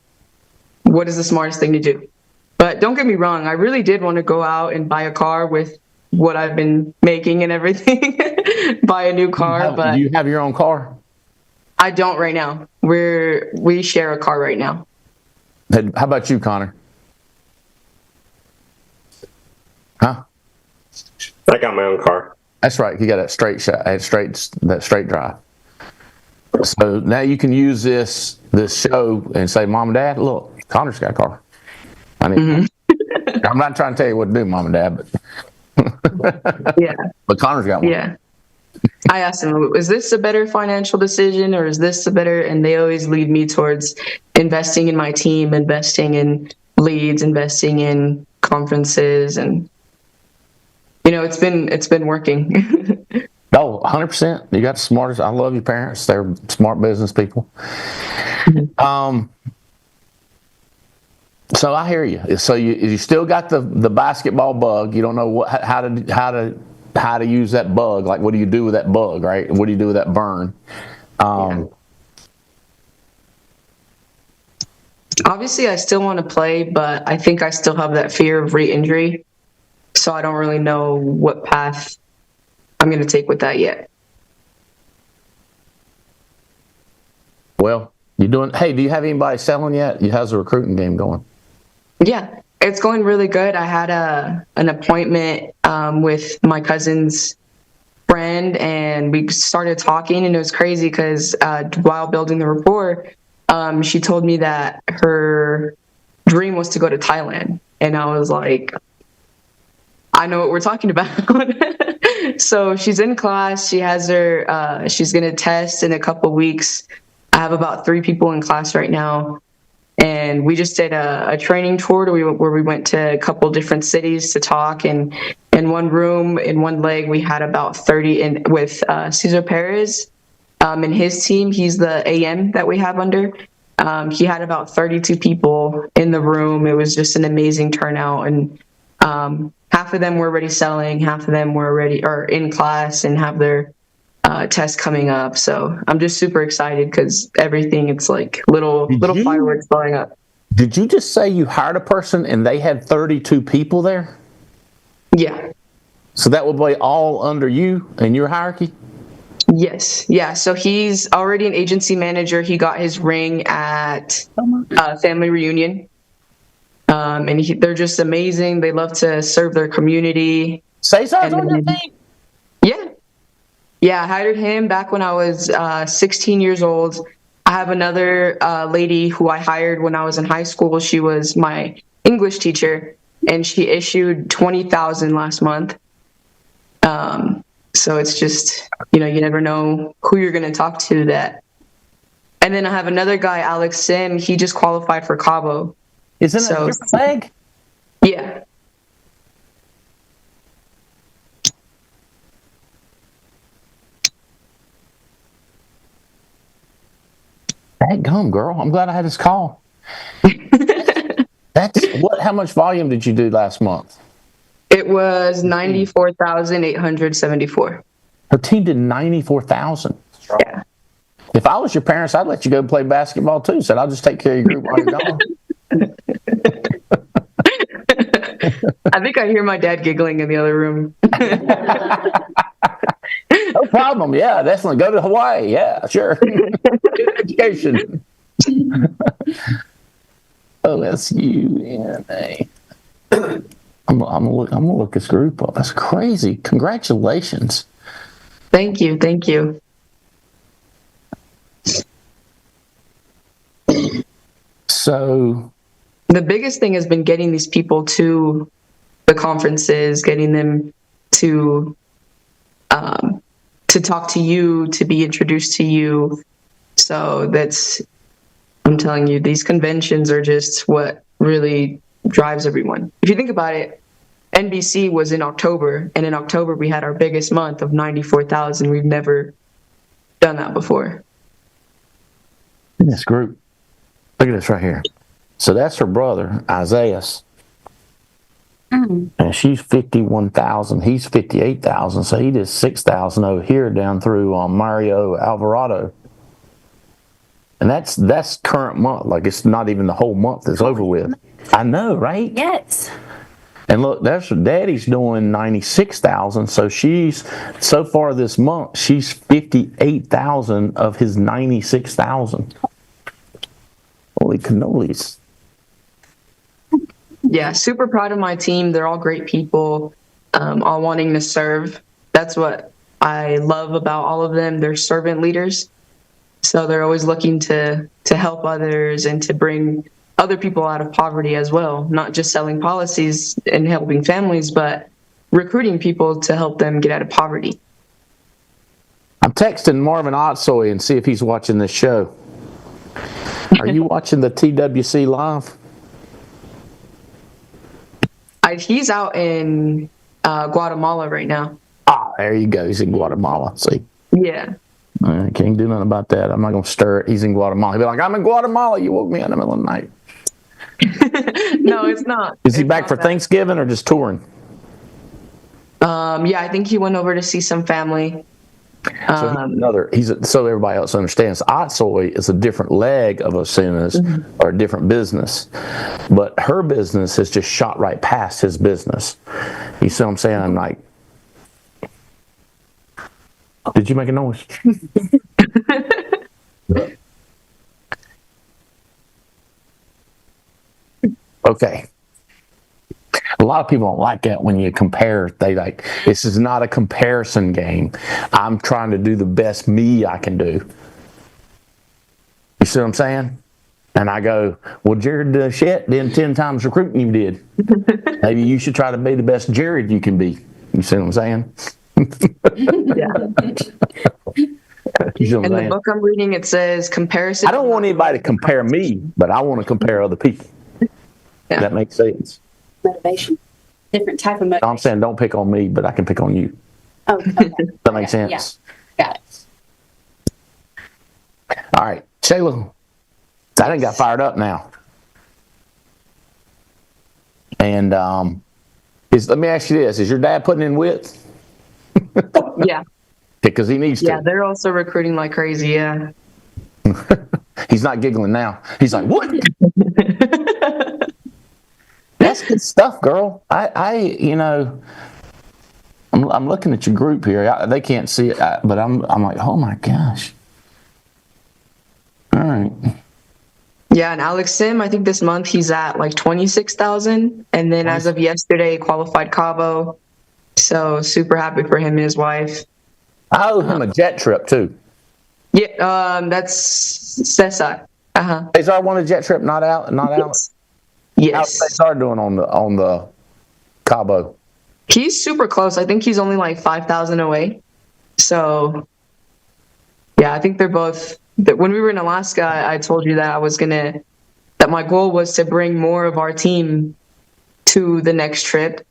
What is the smartest thing to do? But don't get me wrong, I really did want to go out and buy a car with what I've been making and everything, buy a new car. But do you have your own car? I don't right now. We share a car right now. How about you, Connor? Huh? I got my own car. That's right. You got that straight drive. So now you can use this show and say, Mom and Dad, look, Connor's got a car. I need. I'm not trying to tell you what to do, Mom and Dad, but yeah. But Connor's got one. Yeah. I asked them, is this a better financial decision or is this a better? And they always lead me towards investing in my team, investing in leads, investing in conferences, and it's been working. Oh, 100%. You got the smartest. I love your parents. They're smart business people. So I hear you. So you still got the basketball bug. You don't know how to use that bug. Like, what do you do with that bug, right? What do you do with that burn? Obviously, I still want to play, but I think I still have that fear of re-injury. So I don't really know what path I'm going to take with that yet. Well, hey, do you have anybody selling yet? How's the recruiting game going? Yeah, it's going really good. I had an appointment with my cousin's friend, and we started talking, and it was crazy because while building the rapport, she told me that her dream was to go to Thailand. And I was like, I know what we're talking about. So she's in class. She has she's going to test in a couple weeks. I have about 3 people in class right now. And we just did a training tour where we went to a couple different cities to talk. And in one room, in one leg, we had about 30 with Cesar Perez and his team. He's the AM that we have under. He had about 32 people in the room. It was just an amazing turnout. And half of them were already selling, half of them were in class and have their test coming up. So I'm just super excited because everything, it's like little fireworks blowing up. Did you just say you hired a person and they had 32 people there? Yeah. So that would be all under you and your hierarchy? Yes. Yeah. So he's already an agency manager. He got his ring at family reunion. And they're just amazing. They love to serve their community. Cesar's on your team? Yeah. Yeah, I hired him back when I was 16 years old. I have another lady who I hired when I was in high school. She was my English teacher, and she issued 20,000 last month. So it's just, you never know who you're going to talk to that. And then I have another guy, Alex Sim. He just qualified for Cabo. Isn't it your flag? Yeah. Dadgum, girl. I'm glad I had this call. How much volume did you do last month? It was 94,874. Her team did 94,000. Yeah. If I was your parents, I'd let you go play basketball too. Said, I'll just take care of your group while you're gone. I think I hear my dad giggling in the other room. No problem. Yeah, definitely. Go to Hawaii. Yeah, sure. Good education. OSUNA. I'm gonna look this group up. That's crazy. Congratulations. Thank you. Thank you. So the biggest thing has been getting these people to the conferences, getting them to talk to you, to be introduced to you. So I'm telling you, these conventions are just what really drives everyone. If you think about it, NBC was in October, and in October we had our biggest month of 94,000. We've never done that before. In this group, look at this right here. So that's her brother, Isaiah. And she's 51,000. He's 58,000. So he did 6,000 over here down through Mario Alvarado. And that's current month. Like, it's not even the whole month is over with. I know, right? Yes. And look, that's Daddy's doing 96,000. So so far this month, she's 58,000 of his 96,000. Holy cannolis. Yeah, super proud of my team. They're all great people, all wanting to serve. That's what I love about all of them. They're servant leaders. So they're always looking to help others and to bring other people out of poverty as well, not just selling policies and helping families, but recruiting people to help them get out of poverty. I'm texting Marvin Otsoy and see if he's watching this show. Are you watching the TWC live? He's out in Guatemala right now. Ah, there you go. He's in Guatemala. See? Yeah. I can't do nothing about that. I'm not going to stir it. He's in Guatemala. He'll be like, I'm in Guatemala. You woke me up in the middle of the night. No, it's not. Is he back for Thanksgiving or just touring? Yeah, I think he went over to see some family. So everybody else understands, Otsoy is a different leg of Osuna's or a different business. But her business has just shot right past his business. You see what I'm saying? I'm like, did you make a noise? Okay. A lot of people don't like that when you compare. They like, this is not a comparison game. I'm trying to do the best me I can do. You see what I'm saying? And I go, well, Jared did 10 times recruiting you did. Maybe you should try to be the best Jared you can be. You see what I'm saying? Yeah. You see what I'm In the saying? book I'm reading, it says comparison. I don't want anybody to compare me, but I want to compare other people. Yeah. That makes sense. Motivation. Different type of motivation. I'm saying don't pick on me, but I can pick on you. Oh, okay. That makes sense? Yeah. Got it. All right. Sheyla, I done got fired up now. And let me ask you this. Is your dad putting in width? Yeah. Because he needs to. Yeah, they're also recruiting like crazy, yeah. He's not giggling now. He's like, what? That's good stuff, girl. I'm looking at your group here. They can't see it, but I'm like, oh my gosh. All right. Yeah, and Alex Sim, I think this month he's at like 26,000. And then as of yesterday, qualified Cabo. So super happy for him and his wife. I owe him a jet trip too. Yeah, that's Cesar. Cesar won a jet trip, not out. Yes. How's Cesar doing on the Cabo? He's super close. I think he's only like 5,000 away. So, yeah, I think they're both. When we were in Alaska, I told you that that my goal was to bring more of our team to the next trip.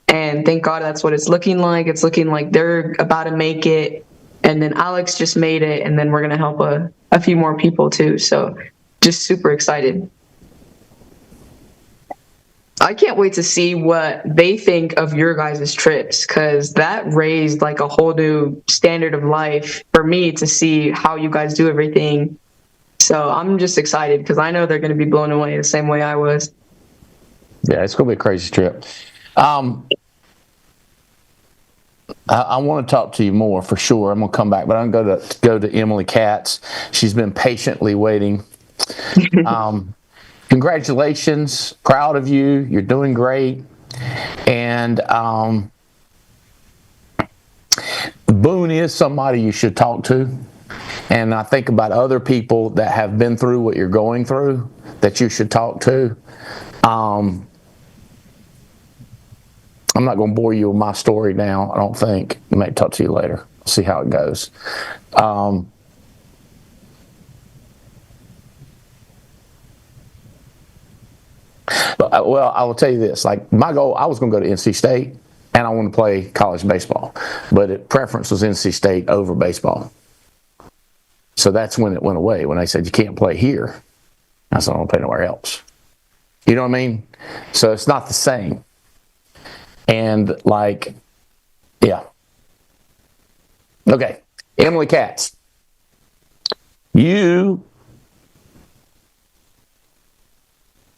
And thank God that's what it's looking like. It's looking like they're about to make it. And then Alex just made it. And then we're going to help a few more people too. So just super excited. I can't wait to see what they think of your guys' trips, because that raised like a whole new standard of life for me to see how you guys do everything. So I'm just excited because I know they're going to be blown away the same way I was. Yeah, it's going to be a crazy trip. I want to talk to you more for sure. I'm going to come back, but I'm going to go to Emily Katz. She's been patiently waiting. Congratulations. Proud of you. You're doing great. And Boone is somebody you should talk to. And I think about other people that have been through what you're going through that you should talk to. I'm not going to bore you with my story now, I don't think. I may talk to you later. See how it goes. Well, I will tell you this. Like, my goal, I was going to go to NC State, and I want to play college baseball. But preference was NC State over baseball. So that's when it went away. When they said, you can't play here. I said, I don't play nowhere else. You know what I mean? So it's not the same. And like, yeah. Okay. Emily Katz. You,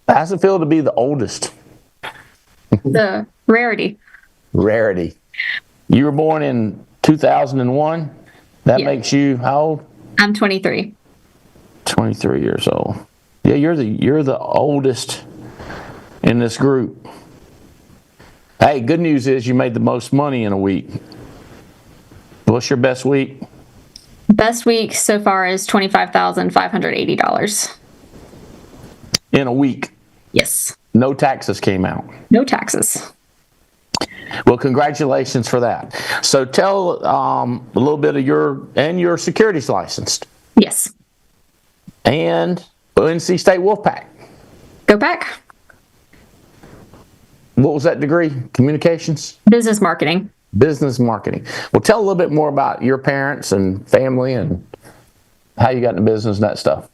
how does it feel to be the oldest? The rarity. Rarity. You were born in 2001. That Yeah. makes you how old? I'm 23. 23 years old. Yeah, you're the oldest in this group. Hey, good news is you made the most money in a week. What's your best week? Best week so far is $25,580. In a week. Yes. No taxes came out. No taxes. Well, congratulations for that. So tell a little bit of your security's licensed. Yes. And NC State Wolfpack. Go Pack. What was that degree? Communications? Business marketing. Business marketing. Well, tell a little bit more about your parents and family and how you got into business and that stuff.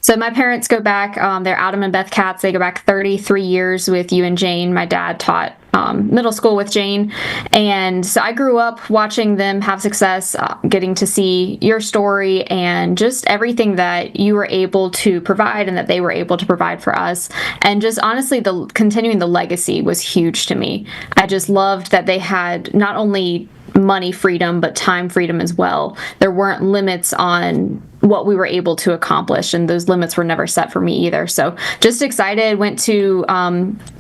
So my parents go back, they're Adam and Beth Katz. They go back 33 years with you and Jane. My dad taught middle school with Jane. And so I grew up watching them have success, getting to see your story and just everything that you were able to provide and that they were able to provide for us. And just honestly, continuing the legacy was huge to me. I just loved that they had not only money freedom, but time freedom as well. There weren't limits on what we were able to accomplish, and those limits were never set for me either. So just excited. Went to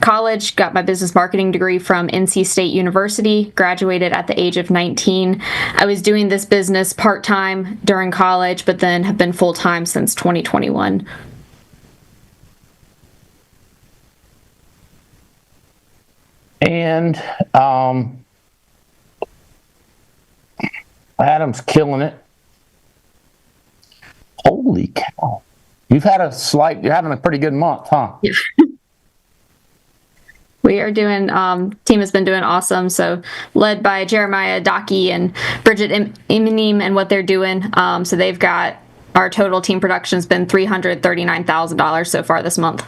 college, got my business marketing degree from NC State University, graduated at the age of 19. I was doing this business part-time during college, but then have been full-time since 2021. And Adam's killing it. Holy cow. You're having a pretty good month, huh? We are doing, team has been doing awesome. So led by Jeremiah Dockey and Bridget Eminim and what they're doing. So they've got, our total team production's been $339,000 so far this month.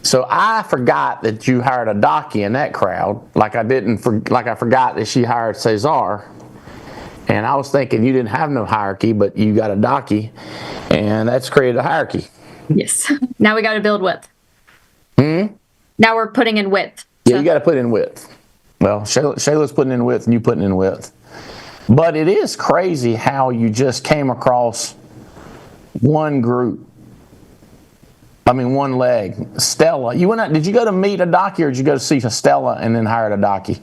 So I forgot that you hired a Dockey in that crowd, like I forgot that she hired Cesar. And I was thinking you didn't have no hierarchy, but you got a Dockey, and that's created a hierarchy. Yes. Now we got to build width. Now we're putting in width. Yeah, you got to put in width. Well, Shayla's putting in width, and you putting in width. But it is crazy how you just came across one group. I mean, one leg. Stella. You went out, did you go to meet a Dockey, or did you go to see Stella and then hired a Dockey?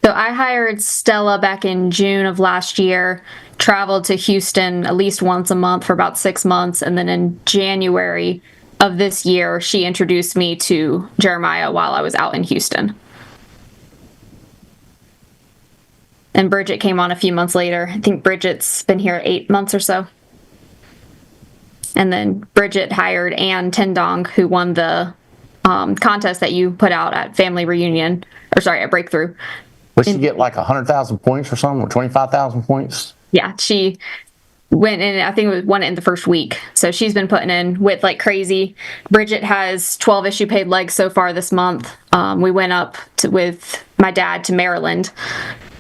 So I hired Stella back in June of last year, traveled to Houston at least once a month for about 6 months. And then in January of this year, she introduced me to Jeremiah while I was out in Houston. And Bridget came on a few months later. I think Bridget's been here 8 months or so. And then Bridget hired Ann Tendong, who won the contest that you put out at Family Reunion, at Breakthrough. Would she get like 100,000 points or something, or 25,000 points? Yeah, she went in, I think it won it in the first week. So she's been putting in width like crazy. Bridget has 12 issue paid legs so far this month. We went up with my dad to Maryland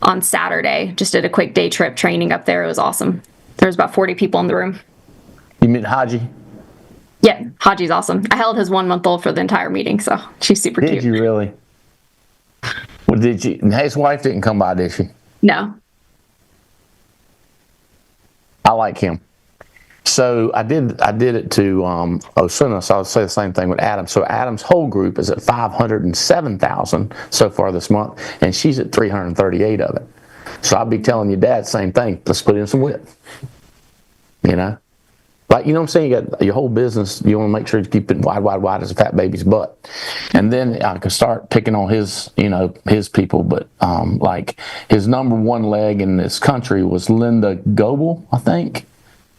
on Saturday. Just did a quick day trip training up there. It was awesome. There was about 40 people in the room. You meet Haji? Yeah, Haji's awesome. I held his 1-month-old for the entire meeting, so she's super cute. Did you really? Well, did you? His wife didn't come by, did she? No. I like him. So I did it to Osuna, so I'll say the same thing with Adam. So Adam's whole group is at 507,000 so far this month, and she's at 338 of it. So I'll be telling your dad the same thing. Let's put in some width. You know? Like, you know what I'm saying? You got your whole business, you want to make sure you keep it wide as a fat baby's butt. And then I could start picking on his people. But like his number one leg in this country was Linda Goebel, I think.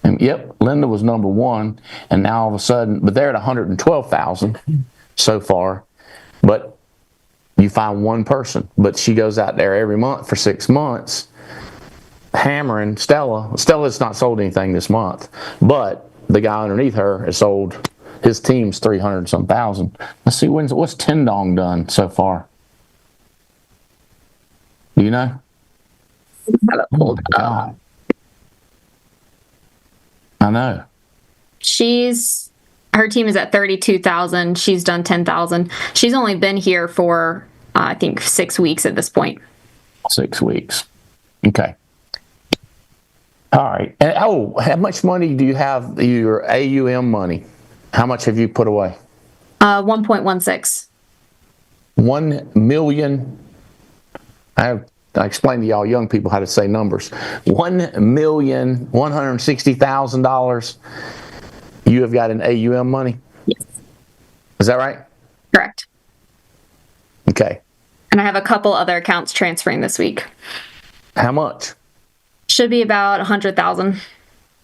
And yep, Linda was number one. And now all of a sudden, but they're at 112,000 so far. But you find one person, but she goes out there every month for 6 months. hammering Stella. Stella's not sold anything this month, but the guy underneath her has sold. His team's 300 some thousand. Let's see, what's Tin Dong done so far? Do you know? Have it pulled up. God. I know. Her team is at 32,000. She's done 10,000. She's only been here for, I think, 6 weeks at this point. 6 weeks. Okay. All right. And, how much money do you have, your AUM money? How much have you put away? 1.16. 1 million. I explained to y'all young people how to say numbers. $1,160,000 you have got in AUM money? Yes. Is that right? Correct. Okay. And I have a couple other accounts transferring this week. How much? Should be about 100,000.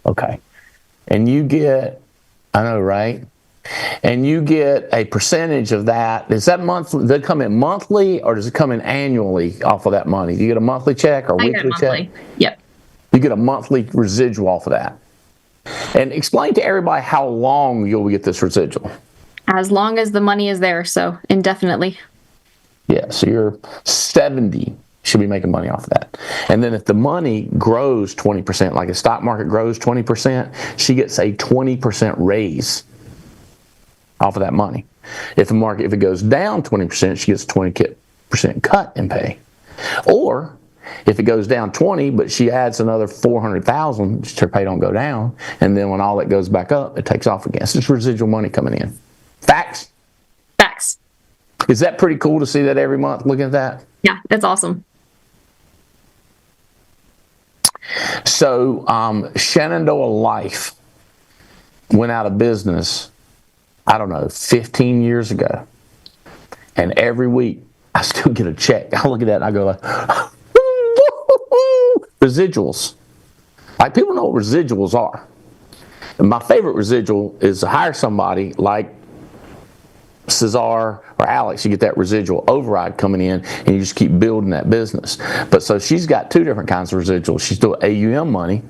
Okay. And you get, I know, right? And you get a percentage of that. Is that monthly? Does it come in monthly or does it come in annually off of that money? Do you get a monthly check or weekly check? Yep. You get a monthly residual off of that. And explain to everybody how long you'll get this residual. As long as the money is there, so indefinitely. Yeah, so you're 70 should be making money off of that. And then if the money grows 20%, like a stock market grows 20%, she gets a 20% raise off of that money. If it goes down 20%, she gets a 20% cut in pay. Or if it goes down 20, but she adds another 400,000, her pay don't go down. And then when all that goes back up, it takes off again. So it's residual money coming in. Facts? Facts. Is that pretty cool to see that every month, looking at that? Yeah, that's awesome. So Shenandoah Life went out of business, I don't know, 15 years ago. And every week, I still get a check. I look at that and I go like, residuals. Like, people know what residuals are. And my favorite residual is to hire somebody like Cesar or Alex. You get that residual override coming in and you just keep building that business. But so she's got two different kinds of residuals. She's doing AUM money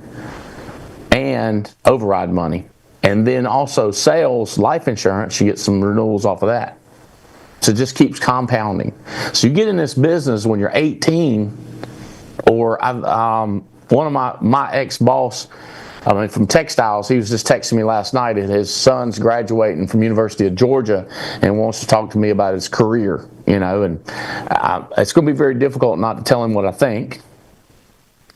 and override money. And then also sales, life insurance, she gets some renewals off of that. So it just keeps compounding. So you get in this business when you're 18, or one of my ex-boss, from textiles, he was just texting me last night that his son's graduating from University of Georgia and wants to talk to me about his career, and it's going to be very difficult not to tell him what I think.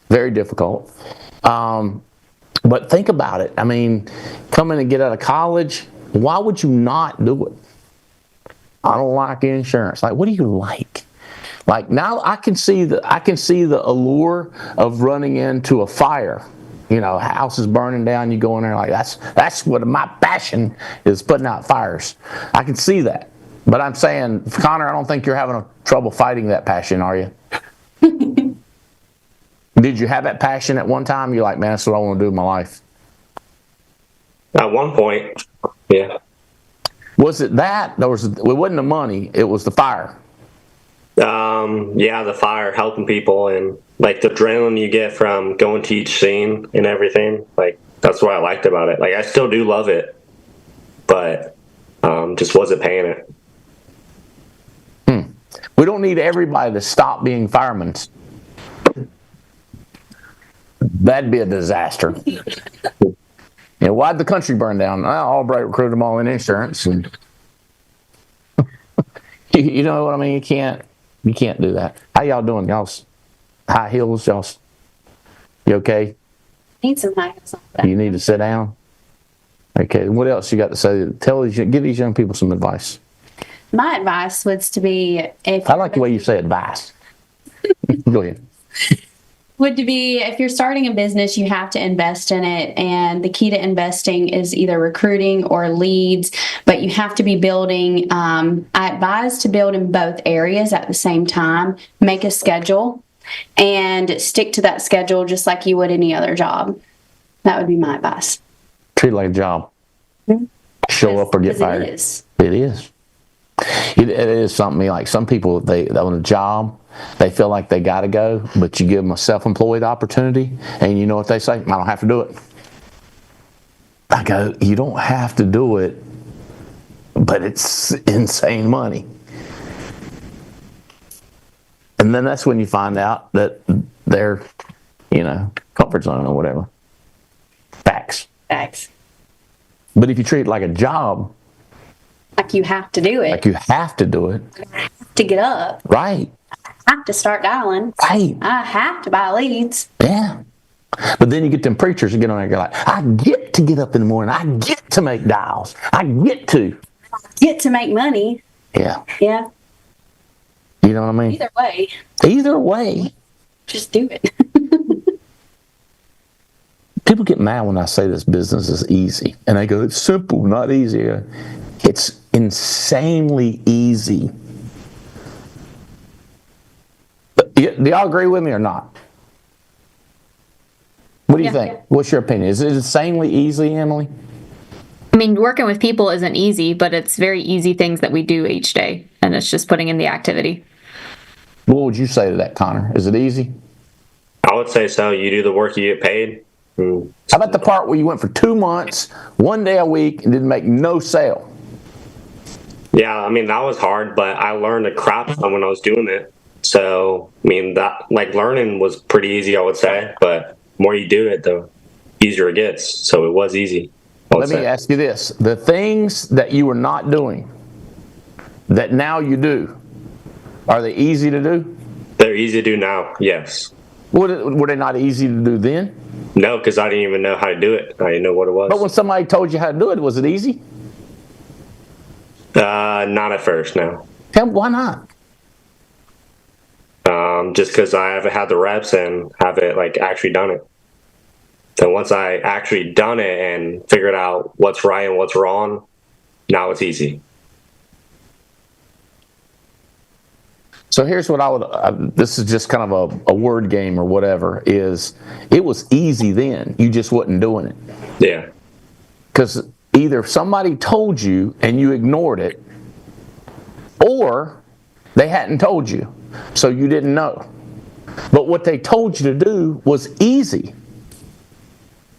Very difficult. But think about it. Coming and get out of college, why would you not do it? I don't like insurance. Like, what do you like? Like, now I can see the allure of running into a fire. House is burning down, you go in there like, that's what my passion is, putting out fires. I can see that. But I'm saying, Connor, I don't think you're having trouble fighting that passion, are you? Did you have that passion at one time? You're like, man, that's what I want to do in my life. At one point, yeah. Was it that? It wasn't the money, it was the fire. Yeah, the fire, helping people, and like the adrenaline you get from going to each scene and everything. Like, that's what I liked about it. Like, I still do love it, but just wasn't paying it. We don't need everybody to stop being firemen. That'd be a disaster. Why'd the country burn down? Albright recruited them all in insurance, and you know what I mean. You can't do that. How y'all doing? Y'all's high heels. You okay? Need some high heels on. You need to sit down. Okay. What else you got to say? Give these young people some advice. My advice was to be, I like the way you say advice. Go ahead. If you're starting a business, you have to invest in it. And the key to investing is either recruiting or leads, but you have to be building. I advise to build in both areas at the same time. Make a schedule and stick to that schedule just like you would any other job. That would be my advice. Treat it like a job. Show up or get fired. It is. It is. It is something like some people, they on a job, they feel like they got to go, but you give them a self-employed opportunity, and you know what they say? I don't have to do it. I go, you don't have to do it, but it's insane money. And then that's when you find out that they're, comfort zone or whatever. Facts. But if you treat it like a job, Like you have to do it. like you have to do it, to get up. right? I have to start dialing. Right. I have to buy leads. Yeah. But then you get them preachers who get on there and go like, I get to get up in the morning. I get to make dials. I get to. Get to make money. Yeah. Yeah. You know what I mean? Either way, Either way. just do it. People get mad when I say this business is easy. And they go, it's simple, not easy. I go, it's insanely easy. But do y'all agree with me or not? What do you think? What's your opinion? Is it insanely easy, Emily? I mean, working with people isn't easy, but it's very easy things that we do each day. And it's just putting in the activity. What would you say to that, Connor? Is it easy? I would say so. You do the work, you get paid. How about the part where you went for 2 months, 1 day a week, and didn't make no sale? Yeah, I mean, that was hard, but I learned a crap ton when I was doing it. So, I mean, that learning was pretty easy, I would say. But the more you do it, the easier it gets. So it was easy. Let me ask you this. The things that you were not doing, that now you do, are they easy to do? They're easy to do now, yes. Were they not easy to do then? No, because I didn't even know how to do it. I didn't know what it was. But when somebody told you how to do it, was it easy? Not at first, no. Why not? Just because I haven't had the reps and haven't actually done it. So once I actually done it and figured out what's right and what's wrong, now it's easy. So here's what I would, this is just kind of a word game or whatever, is it was easy then. You just wasn't doing it. Yeah. Because either somebody told you and you ignored it, or they hadn't told you, so you didn't know. But what they told you to do was easy.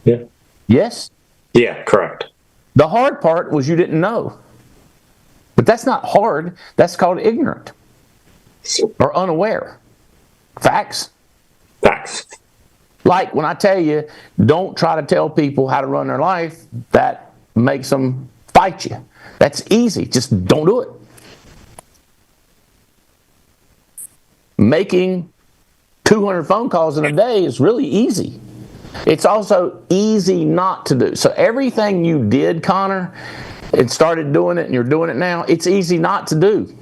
Yeah. Yes? Yeah, correct. The hard part was you didn't know. But that's not hard. That's called ignorant or unaware. Facts? Facts. Like when I tell you, don't try to tell people how to run their life, that makes them fight you. That's easy. Just don't do it. Making 200 phone calls in a day is really easy. It's also easy not to do. So everything you did, Connor, and started doing it and you're doing it now, it's easy not to do.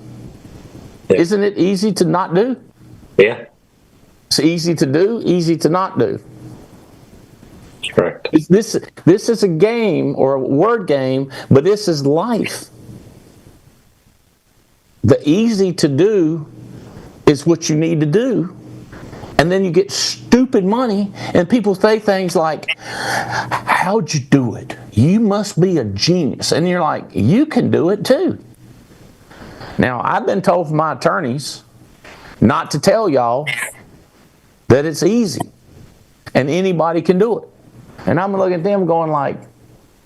Yeah. Isn't it easy to not do? Yeah. It's easy to do, easy to not do. Correct. This is a game or a word game, but this is life. The easy to do is what you need to do. And then you get stupid money, and people say things like, how'd you do it? You must be a genius. And you're like, you can do it too. Now, I've been told from my attorneys not to tell y'all that it's easy and anybody can do it. And I'm looking at them going like,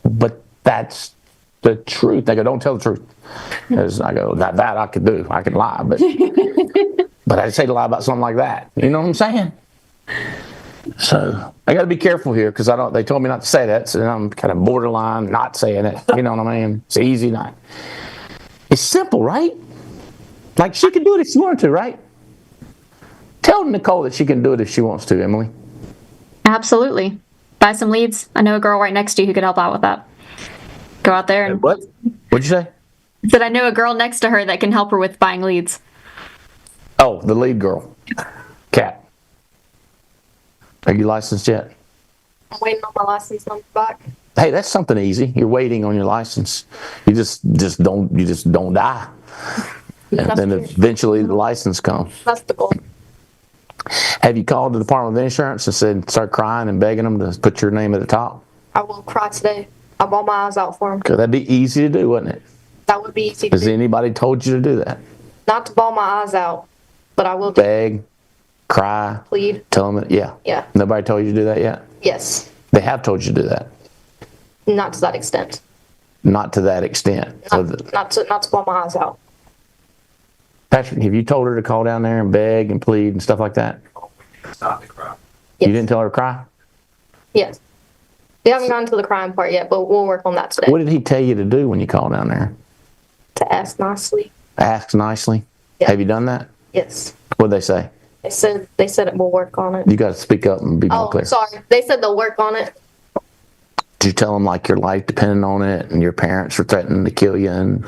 but that's the truth. They go, don't tell the truth. Because I go, that I could do. I can lie, but I'd say to lie about something like that. You know what I'm saying? So I got to be careful here because they told me not to say that. So I'm kind of borderline not saying it. You know what I mean? It's easy not. It's simple, right? Like she can do it if she wanted to, right? Tell Nicole that she can do it if she wants to, Emily. Absolutely. Buy some leads. I know a girl right next to you who could help out with that. Go out there and... What? What'd you say? I said I know a girl next to her that can help her with buying leads. Oh, the lead girl. Kat. Are you licensed yet? I'm waiting on my license number back. Hey, that's something easy. You're waiting on your license. You just don't die. And then eventually the license comes. That's the goal. Have you called the Department of Insurance and said, start crying and begging them to put your name at the top? I will cry today. I ball my eyes out for him. Because that'd be easy to do, wouldn't it? That would be easy. Has anybody told you to do that? Not to bawl my eyes out, but I will do. Beg, cry, Plead. tell them, yeah. Yeah. Nobody told you to do that yet? Yes. They have told you to do that. Not to that extent. Not to that extent. Not to bawl my eyes out. Patrick, have you told her to call down there and beg and plead and stuff like that? Stop the cry. Yes. You didn't tell her to cry? Yes. We haven't gotten to the crying part yet, but we'll work on that today. What did he tell you to do when you called down there? To ask nicely. Ask nicely? Yeah. Have you done that? Yes. What'd they say? They said we'll work on it. You got to speak up and be more Oh, clear. sorry. They said they'll work on it. Did you tell them like your life depended on it and your parents were threatening to kill you and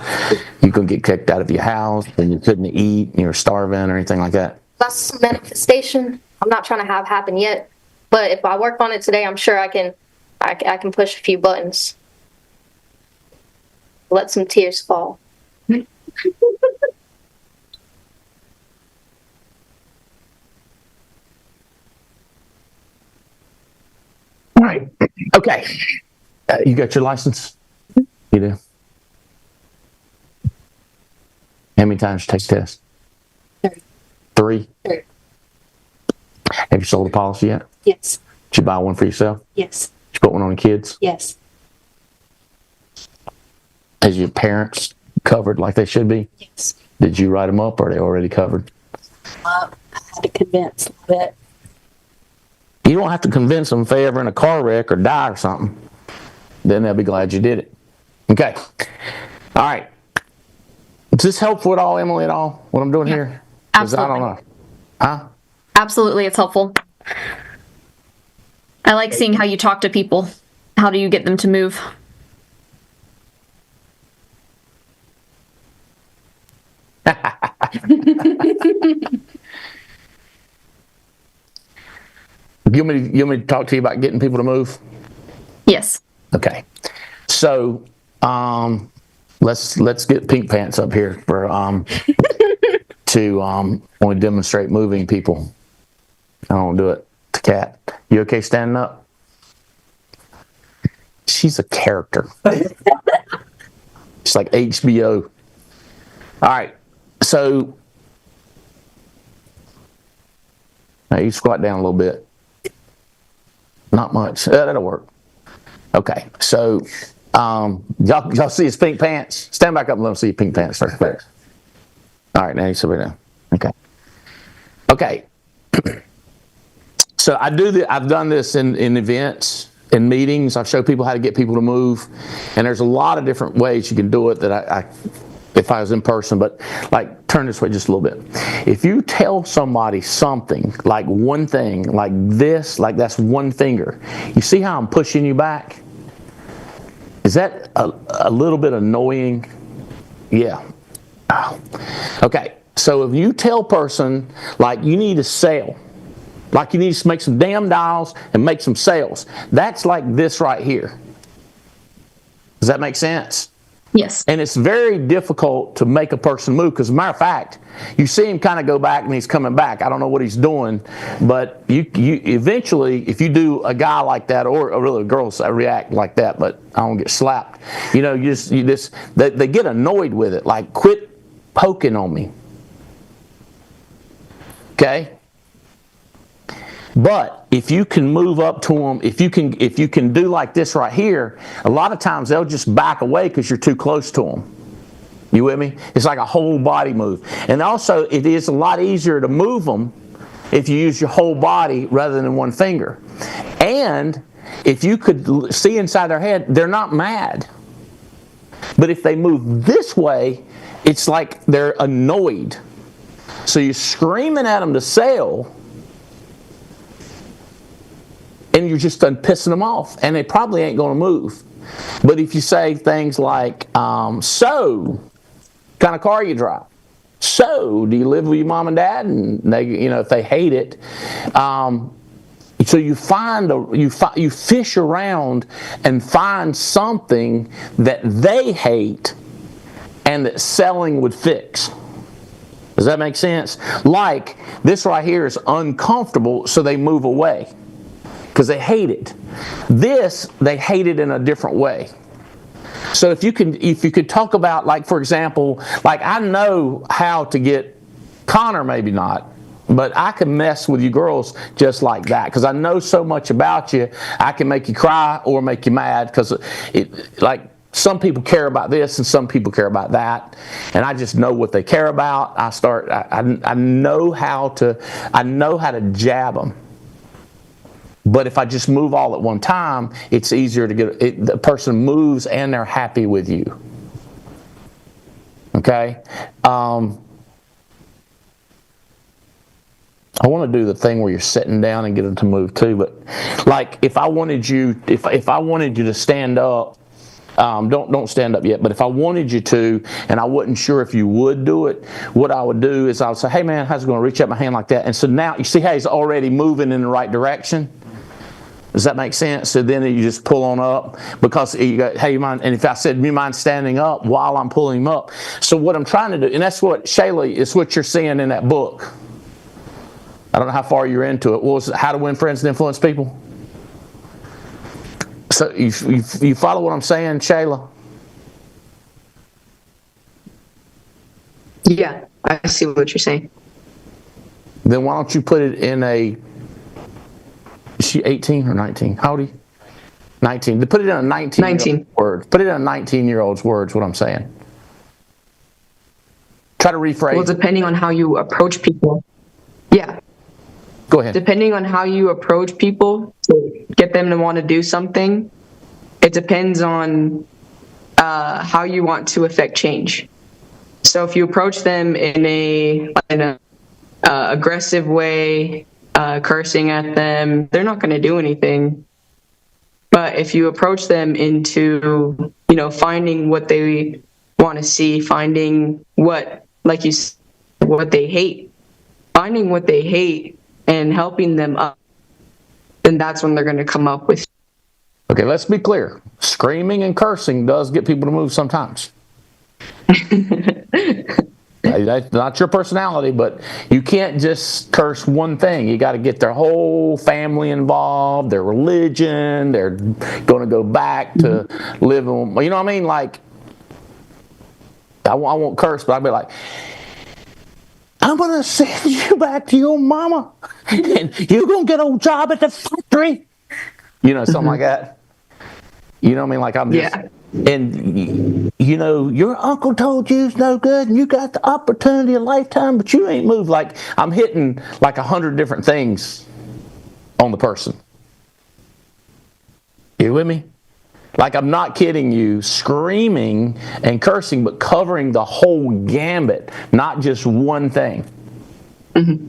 you could get kicked out of your house and you couldn't eat and you were starving or anything like that? That's manifestation. I'm not trying to have happen yet, but if I work on it today, I'm sure I can push a few buttons. Let some tears fall. All right. Okay. You got your license? You do? How many times did you take the test? 3? 3. Have you sold a policy yet? Yes. Did you buy one for yourself? Yes. Did you put one on the kids? Yes. Has your parents covered like they should be? Yes. Did you write them up or are they already covered? I had to convince a little bit. You don't have to convince them if they ever in a car wreck or die or something. Then they'll be glad you did it. Okay. All right. Is this helpful at all, Emily, at all, what I'm doing here? 'Cause Absolutely. I don't know. Huh? Absolutely, it's helpful. I like seeing how you talk to people. How do you get them to move? You want me to talk to you about getting people to move? Yes. Okay. So, let's get Pink Pants up here for to when we demonstrate moving people. I don't do it. The cat. You okay standing up? She's a character. It's like HBO. All right. So now you squat down a little bit. Not much. That'll work. Okay. So y'all see his pink pants? Stand back up and let them see your pink pants first, please. All right. Now you sit right down. Okay. Okay. So I've done this in events, in meetings. I've showed people how to get people to move, and there's a lot of different ways you can do it that I if I was in person, but like turn this way just a little bit. If you tell somebody something, like one thing, like this, like that's one finger, you see how I'm pushing you back? Is that a little bit annoying? Yeah. Okay, so if you tell a person, like you need to sell, like you need to make some damn dials and make some sales, that's like this right here. Does that make sense? Yes. And it's very difficult to make a person move because, as a matter of fact, you see him kind of go back and he's coming back. I don't know what he's doing, but you eventually, if you do a guy like that, or really a girl react like that, but I don't get slapped. You know, they get annoyed with it. Like, quit poking on me. Okay. But if you can move up to them, if you can do like this right here, a lot of times they'll just back away because you're too close to them. You with me? It's like a whole body move. And also, it is a lot easier to move them if you use your whole body rather than one finger. And if you could see inside their head, they're not mad. But if they move this way, it's like they're annoyed. So you're screaming at them to sell, and you're just done pissing them off, and they probably ain't going to move. But if you say things like, so, kind of car you drive? So, do you live with your mom and dad? And they, if they hate it, so you you fish around and find something that they hate and that selling would fix. Does that make sense? Like this right here is uncomfortable, so they move away because they hate it. This, they hate it in a different way. So if you could talk about, like, for example, like, I know how to get Connor, maybe not, but I can mess with you girls just like that because I know so much about you. I can make you cry or make you mad because like, some people care about this and some people care about that, and I just know what they care about. I know how to jab them. But if I just move all at one time, it's easier to get it. The person moves and they're happy with you. Okay. I want to do the thing where you're sitting down and get them to move too. But like, if I wanted you to stand up, don't stand up yet. But if I wanted you to, and I wasn't sure if you would do it, what I would do is I would say, "Hey man, how's it going?" to reach out my hand like that. And so now you see how he's already moving in the right direction. Does that make sense? So then you just pull on up because you go, "Hey, you mind?" And if I said, "You mind standing up while I'm pulling him up?" So what I'm trying to do, and that's what Sheyla is, what you're seeing in that book. I don't know how far you're into it. What was it? How to Win Friends and Influence People? So you follow what I'm saying, Sheyla? Yeah, I see what you're saying. Then why don't you put it in a... Is she 18 or 19? How old are you? 19. Put it in a 19 words. Put it in a 19-year-old's words, what I'm saying. Try to rephrase. Well, depending on how you approach people. Yeah. Go ahead. Depending on how you approach people to get them to want to do something, it depends on how you want to affect change. So if you approach them in a aggressive way, cursing at them, they're not going to do anything. But if you approach them into, finding what they want to see, finding what they hate, finding what they hate and helping them up, then that's when they're going to come up with. Okay, let's be clear. Screaming and cursing does get people to move sometimes. That's not your personality, but you can't just curse one thing. You got to get their whole family involved, their religion. They're going to go back to living. You know what I mean? Like, I won't curse, but I'll be like, "I'm going to send you back to your mama, and you're going to get a job at the factory." Something like that. You know what I mean? Like, I'm just... Yeah. And, your uncle told you it's no good, and you got the opportunity of a lifetime, but you ain't moved. Like, I'm hitting like 100 different things on the person. You with me? Like, I'm not kidding you, screaming and cursing, but covering the whole gambit, not just one thing. Mm-hmm.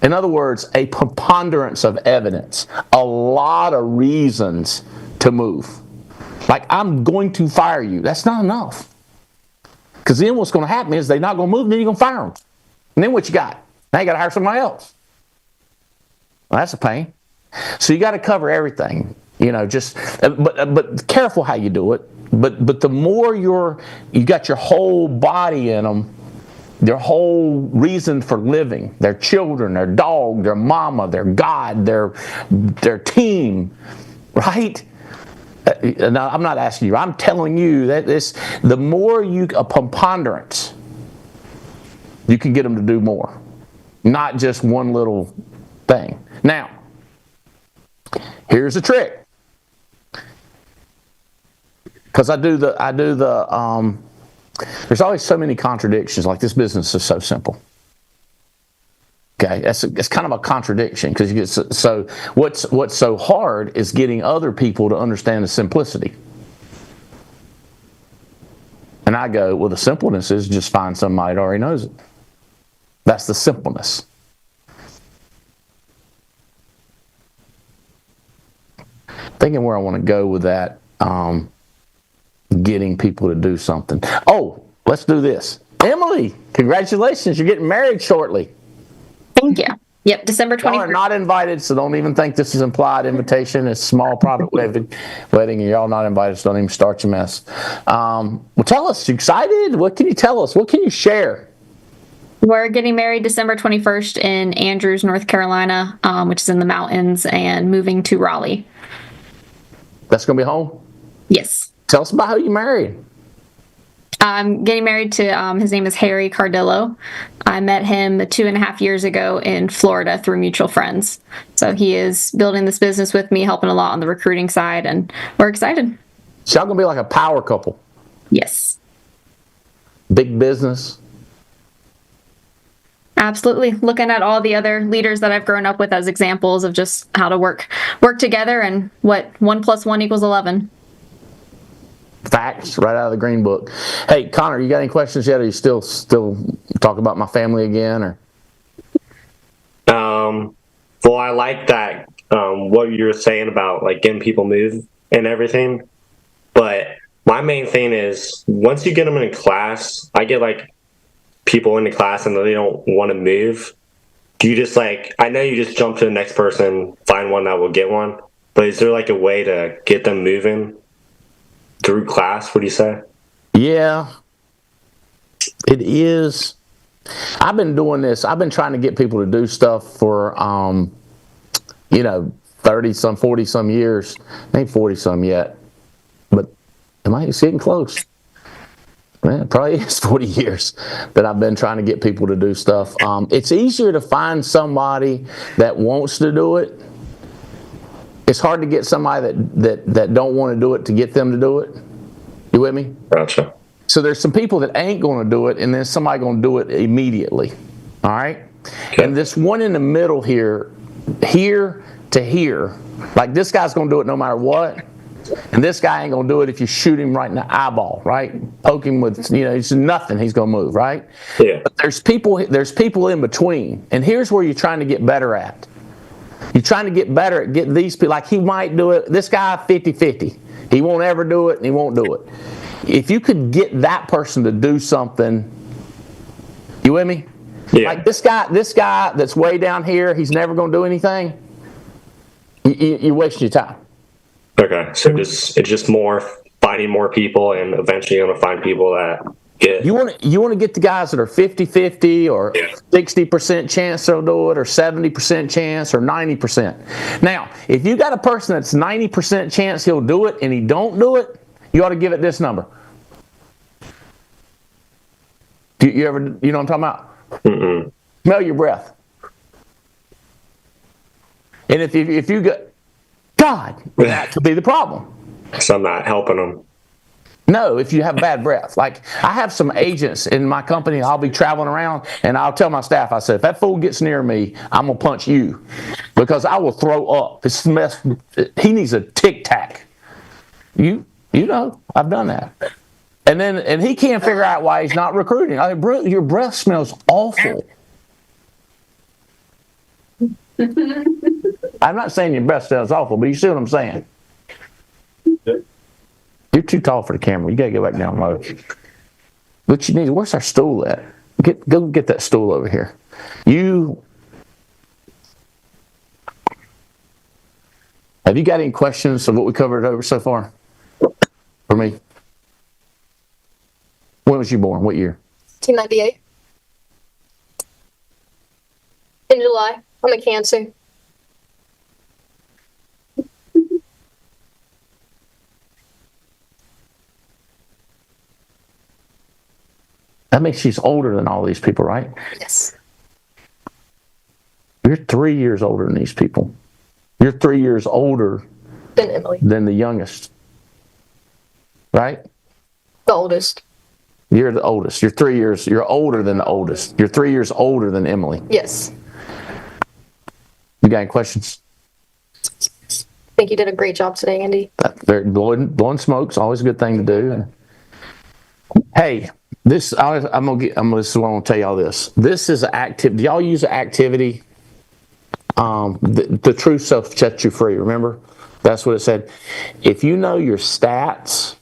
In other words, a preponderance of evidence, a lot of reasons to move. Like, I'm going to fire you. That's not enough. Because then what's going to happen is they're not going to move, and then you're going to fire them. And then what you got? Now you got to hire somebody else. Well, that's a pain. So you got to cover everything. But careful how you do it. But the more you got your whole body in them, their whole reason for living, their children, their dog, their mama, their God, their team, right? Now, I'm not asking you. I'm telling you that the more a preponderance, you can get them to do more, not just one little thing. Now, here's a trick, because I do the. There's always so many contradictions. Like, this business is so simple. Okay, it's kind of a contradiction, because you get so what's so hard is getting other people to understand the simplicity. And I go, well, the simpleness is just find somebody that already knows it. That's the simpleness. Thinking where I want to go with that, getting people to do something. Oh, let's do this. Emily, congratulations! You're getting married shortly. Thank you. Yep, December 21st. Y'all are not invited, so don't even think this is implied invitation. It's a small private wedding, and y'all not invited, so don't even start your mess. Well, tell us, you excited? What can you tell us? What can you share? We're getting married December 21st in Andrews, North Carolina, which is in the mountains, and moving to Raleigh. That's going to be home? Yes. Tell us about who you married. I'm getting married to, his name is Harry Cardillo. I met him 2.5 years ago in Florida through mutual friends. So he is building this business with me, helping a lot on the recruiting side, and we're excited. So y'all gonna be like a power couple. Yes. Big business. Absolutely. Looking at all the other leaders that I've grown up with as examples of just how to work together and what 1 + 1 = 11. Facts right out of the green book. Hey, Connor, you got any questions yet? Or you still talk about my family again, or? Well, I like that what you're saying about like getting people moved and everything. But my main thing is once you get them in class, I get like people into class and they don't want to move. Do you just like, I know you just jump to the next person, find one that will get one, but is there like a way to get them moving through class? What do you say? Yeah, it is. I've been doing this. I've been trying to get people to do stuff for, 30 some, 40 some years. I ain't 40 some yet, but it's getting close. Man, it probably is 40 years that I've been trying to get people to do stuff. It's easier to find somebody that wants to do it. It's hard to get somebody that don't want to do it to get them to do it. You with me? Gotcha. So there's some people that ain't going to do it, and then somebody going to do it immediately. All right? Okay. And this one in the middle here to here, like this guy's going to do it no matter what. And this guy ain't going to do it if you shoot him right in the eyeball, right? Poke him with, it's nothing, he's going to move, right? Yeah. But there's people in between. And here's where you're trying to get better at. You're trying to get better at getting these people, like he might do it, this guy 50-50. He won't ever do it and he won't do it. If you could get that person to do something, you with me? Yeah. Like this guy that's way down here, he's never going to do anything. You're wasting your time. Okay, so it's just more finding more people, and eventually you're gonna find people that get. You want to get the guys that are 50-50 or 60% chance they'll do it, or 70% chance, or 90%. Now, if you got a person that's 90% chance he'll do it and he don't do it, you ought to give it this number. Do you ever, you know what I'm talking about? Mm-mm. Smell your breath. And if you go, God, that could be the problem. So I'm not helping them. No, if you have bad breath. Like, I have some agents in my company, I'll be traveling around, and I'll tell my staff, I said, if that fool gets near me, I'm going to punch you. Because I will throw up. He needs a tic-tac. You know, I've done that. And he can't figure out why he's not recruiting. I mean, your breath smells awful. I'm not saying your breath smells awful, but you see what I'm saying. You're too tall for the camera. You gotta go back down low. What you need? Where's our stool at? Go get that stool over here. Have you got any questions of what we covered over so far? For me? When was you born? What year? 1998. In July. I'm a Cancer. That means she's older than all these people, right? Yes. You're 3 years older than these people. You're 3 years older Than Emily. than the youngest. Right? The oldest. You're the oldest. You're older than the oldest. You're 3 years older than Emily. Yes. You got any questions? I think you did a great job today, Andy. Blowing smoke's always a good thing to do. Hey, this is what I'm gonna tell y'all this. This is an activity. Do y'all use an activity? The true self sets you free. Remember, that's what it said. If you know your stats,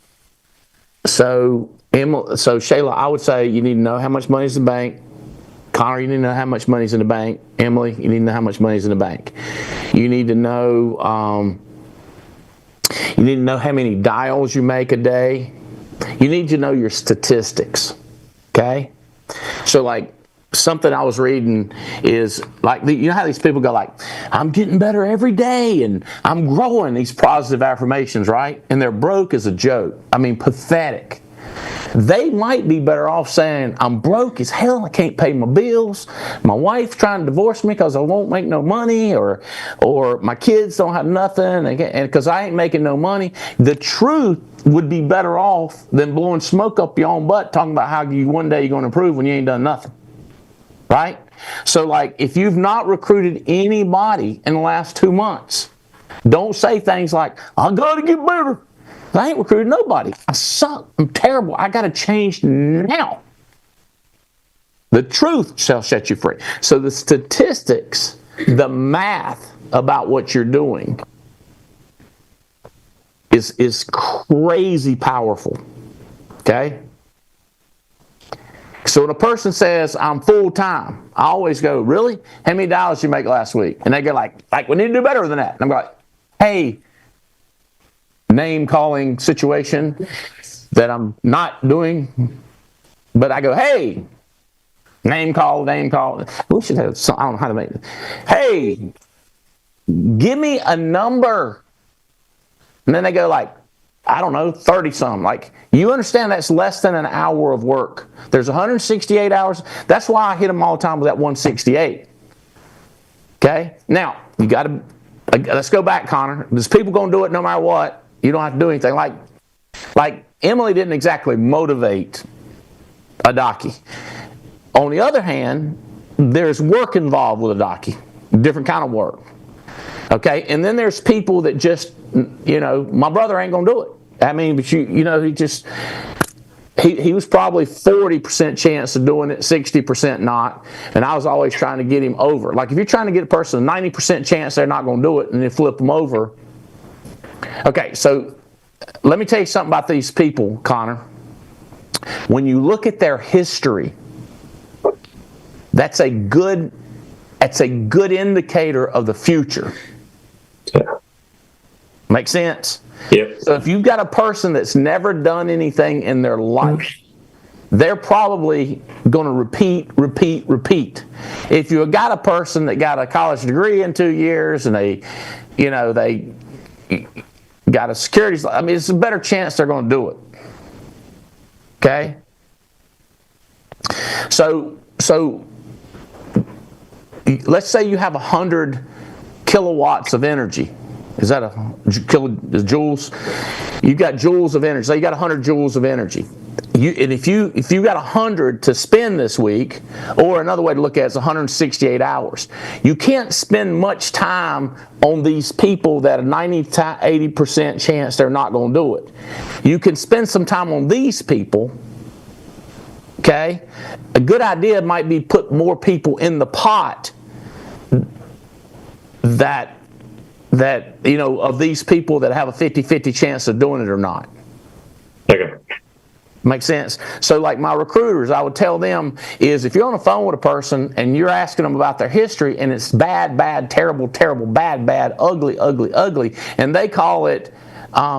so Sheyla, I would say you need to know how much money's in the bank. Connor, you need to know how much money's in the bank. Emily, you need to know how much money's in the bank. You need to know. You need to know how many dials you make a day. You need to know your statistics. Okay? So like something I was reading is like, you know how these people go like, I'm getting better every day and I'm growing, these positive affirmations, right? And they're broke as a joke. I mean, pathetic. They might be better off saying, I'm broke as hell, I can't pay my bills, my wife's trying to divorce me because I won't make no money, or my kids don't have nothing, and because I ain't making no money. The truth would be better off than blowing smoke up your own butt talking about how one day you're going to improve when you ain't done nothing. Right? So like, if you've not recruited anybody in the last 2 months, don't say things like, I gotta get better. I ain't recruited nobody. I suck. I'm terrible. I got to change now. The truth shall set you free. So the statistics, the math about what you're doing is crazy powerful. Okay? So when a person says, I'm full-time, I always go, really? How many dollars did you make last week? And they go like, we need to do better than that. And I'm like, hey, name-calling situation that I'm not doing, but I go, hey, name call. We should have some, I don't know how to make it. Hey, give me a number. And then they go like, I don't know, 30-some. Like, you understand that's less than an hour of work. There's 168 hours. That's why I hit them all the time with that 168. Okay? Now, you got to, let's go back, Connor. There's people going to do it no matter what. You don't have to do anything. Like Emily didn't exactly motivate a docky. On the other hand, there's work involved with a docky, different kind of work. Okay, and then there's people that just, my brother ain't gonna do it. I mean, but he was probably 40% chance of doing it, 60% not, and I was always trying to get him over. Like, if you're trying to get a person a 90% chance they're not gonna do it, and then flip them over. Okay, so let me tell you something about these people, Connor. When you look at their history, that's a good indicator of the future. Yeah. Make sense? Yep. So if you've got a person that's never done anything in their life, they're probably going to repeat. If you've got a person that got a college degree in 2 years and they got a securities, I mean, it's a better chance they're going to do it. Okay? So let's say you have 100 kilowatts of energy. Is that joules? You've got joules of energy. So you got 100 joules of energy. If you got 100 to spend this week, or another way to look at it is 168 hours. You can't spend much time on these people that a 90-80% chance they're not going to do it. You can spend some time on these people. Okay? A good idea might be put more people in the pot that of these people that have a 50-50 chance of doing it or not. Okay. Makes sense? So like my recruiters, I would tell them is if you're on the phone with a person and you're asking them about their history and it's bad, terrible, bad, ugly, and they call it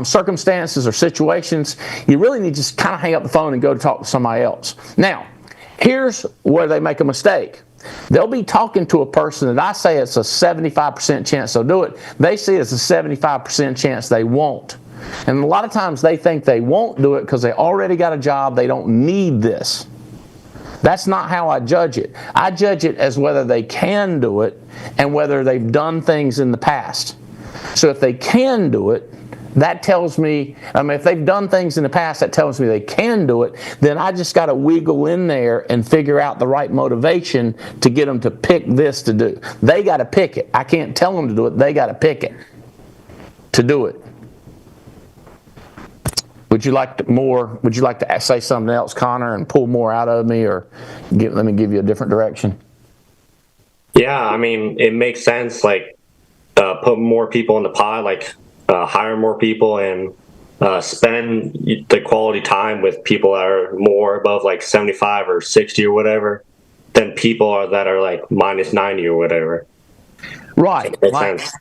circumstances or situations, you really need to just kind of hang up the phone and go to talk to somebody else. Now, here's where they make a mistake. They'll be talking to a person that I say it's a 75% chance they'll do it. They see it's a 75% chance they won't. And a lot of times they think they won't do it because they already got a job. They don't need this. That's not how I judge it. I judge it as whether they can do it and whether they've done things in the past. So if they can do it, that tells me, if they've done things in the past, that tells me they can do it, then I just got to wiggle in there and figure out the right motivation to get them to pick this to do. They got to pick it. I can't tell them to do it. They got to pick it to do it. Would you like to say something else, Connor, and pull more out of me, or let me give you a different direction? Yeah, I mean, it makes sense, like put more people in the pot, like hire more people and spend the quality time with people that are more above like 75 or 60 or whatever than people that are like minus 90 or whatever. Right. Makes sense.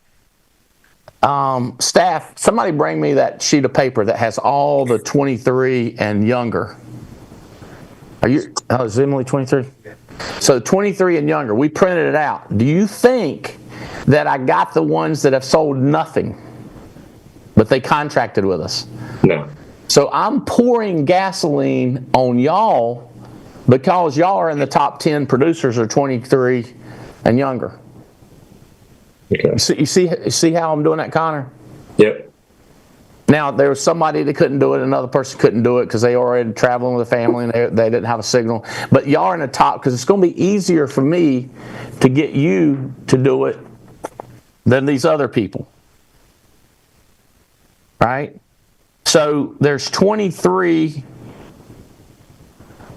Staff, somebody bring me that sheet of paper that has all the 23 and younger. Is Emily 23? So 23 and younger, we printed it out. Do you think that I got the ones that have sold nothing, but they contracted with us? No. So I'm pouring gasoline on y'all because y'all are in the top 10 producers are 23 and younger. Okay. You see how I'm doing that, Connor? Yep. Now, there was somebody that couldn't do it, another person couldn't do it because they already traveling with a family and they didn't have a signal. But y'all are in the top because it's going to be easier for me to get you to do it than these other people. Right? So there's 23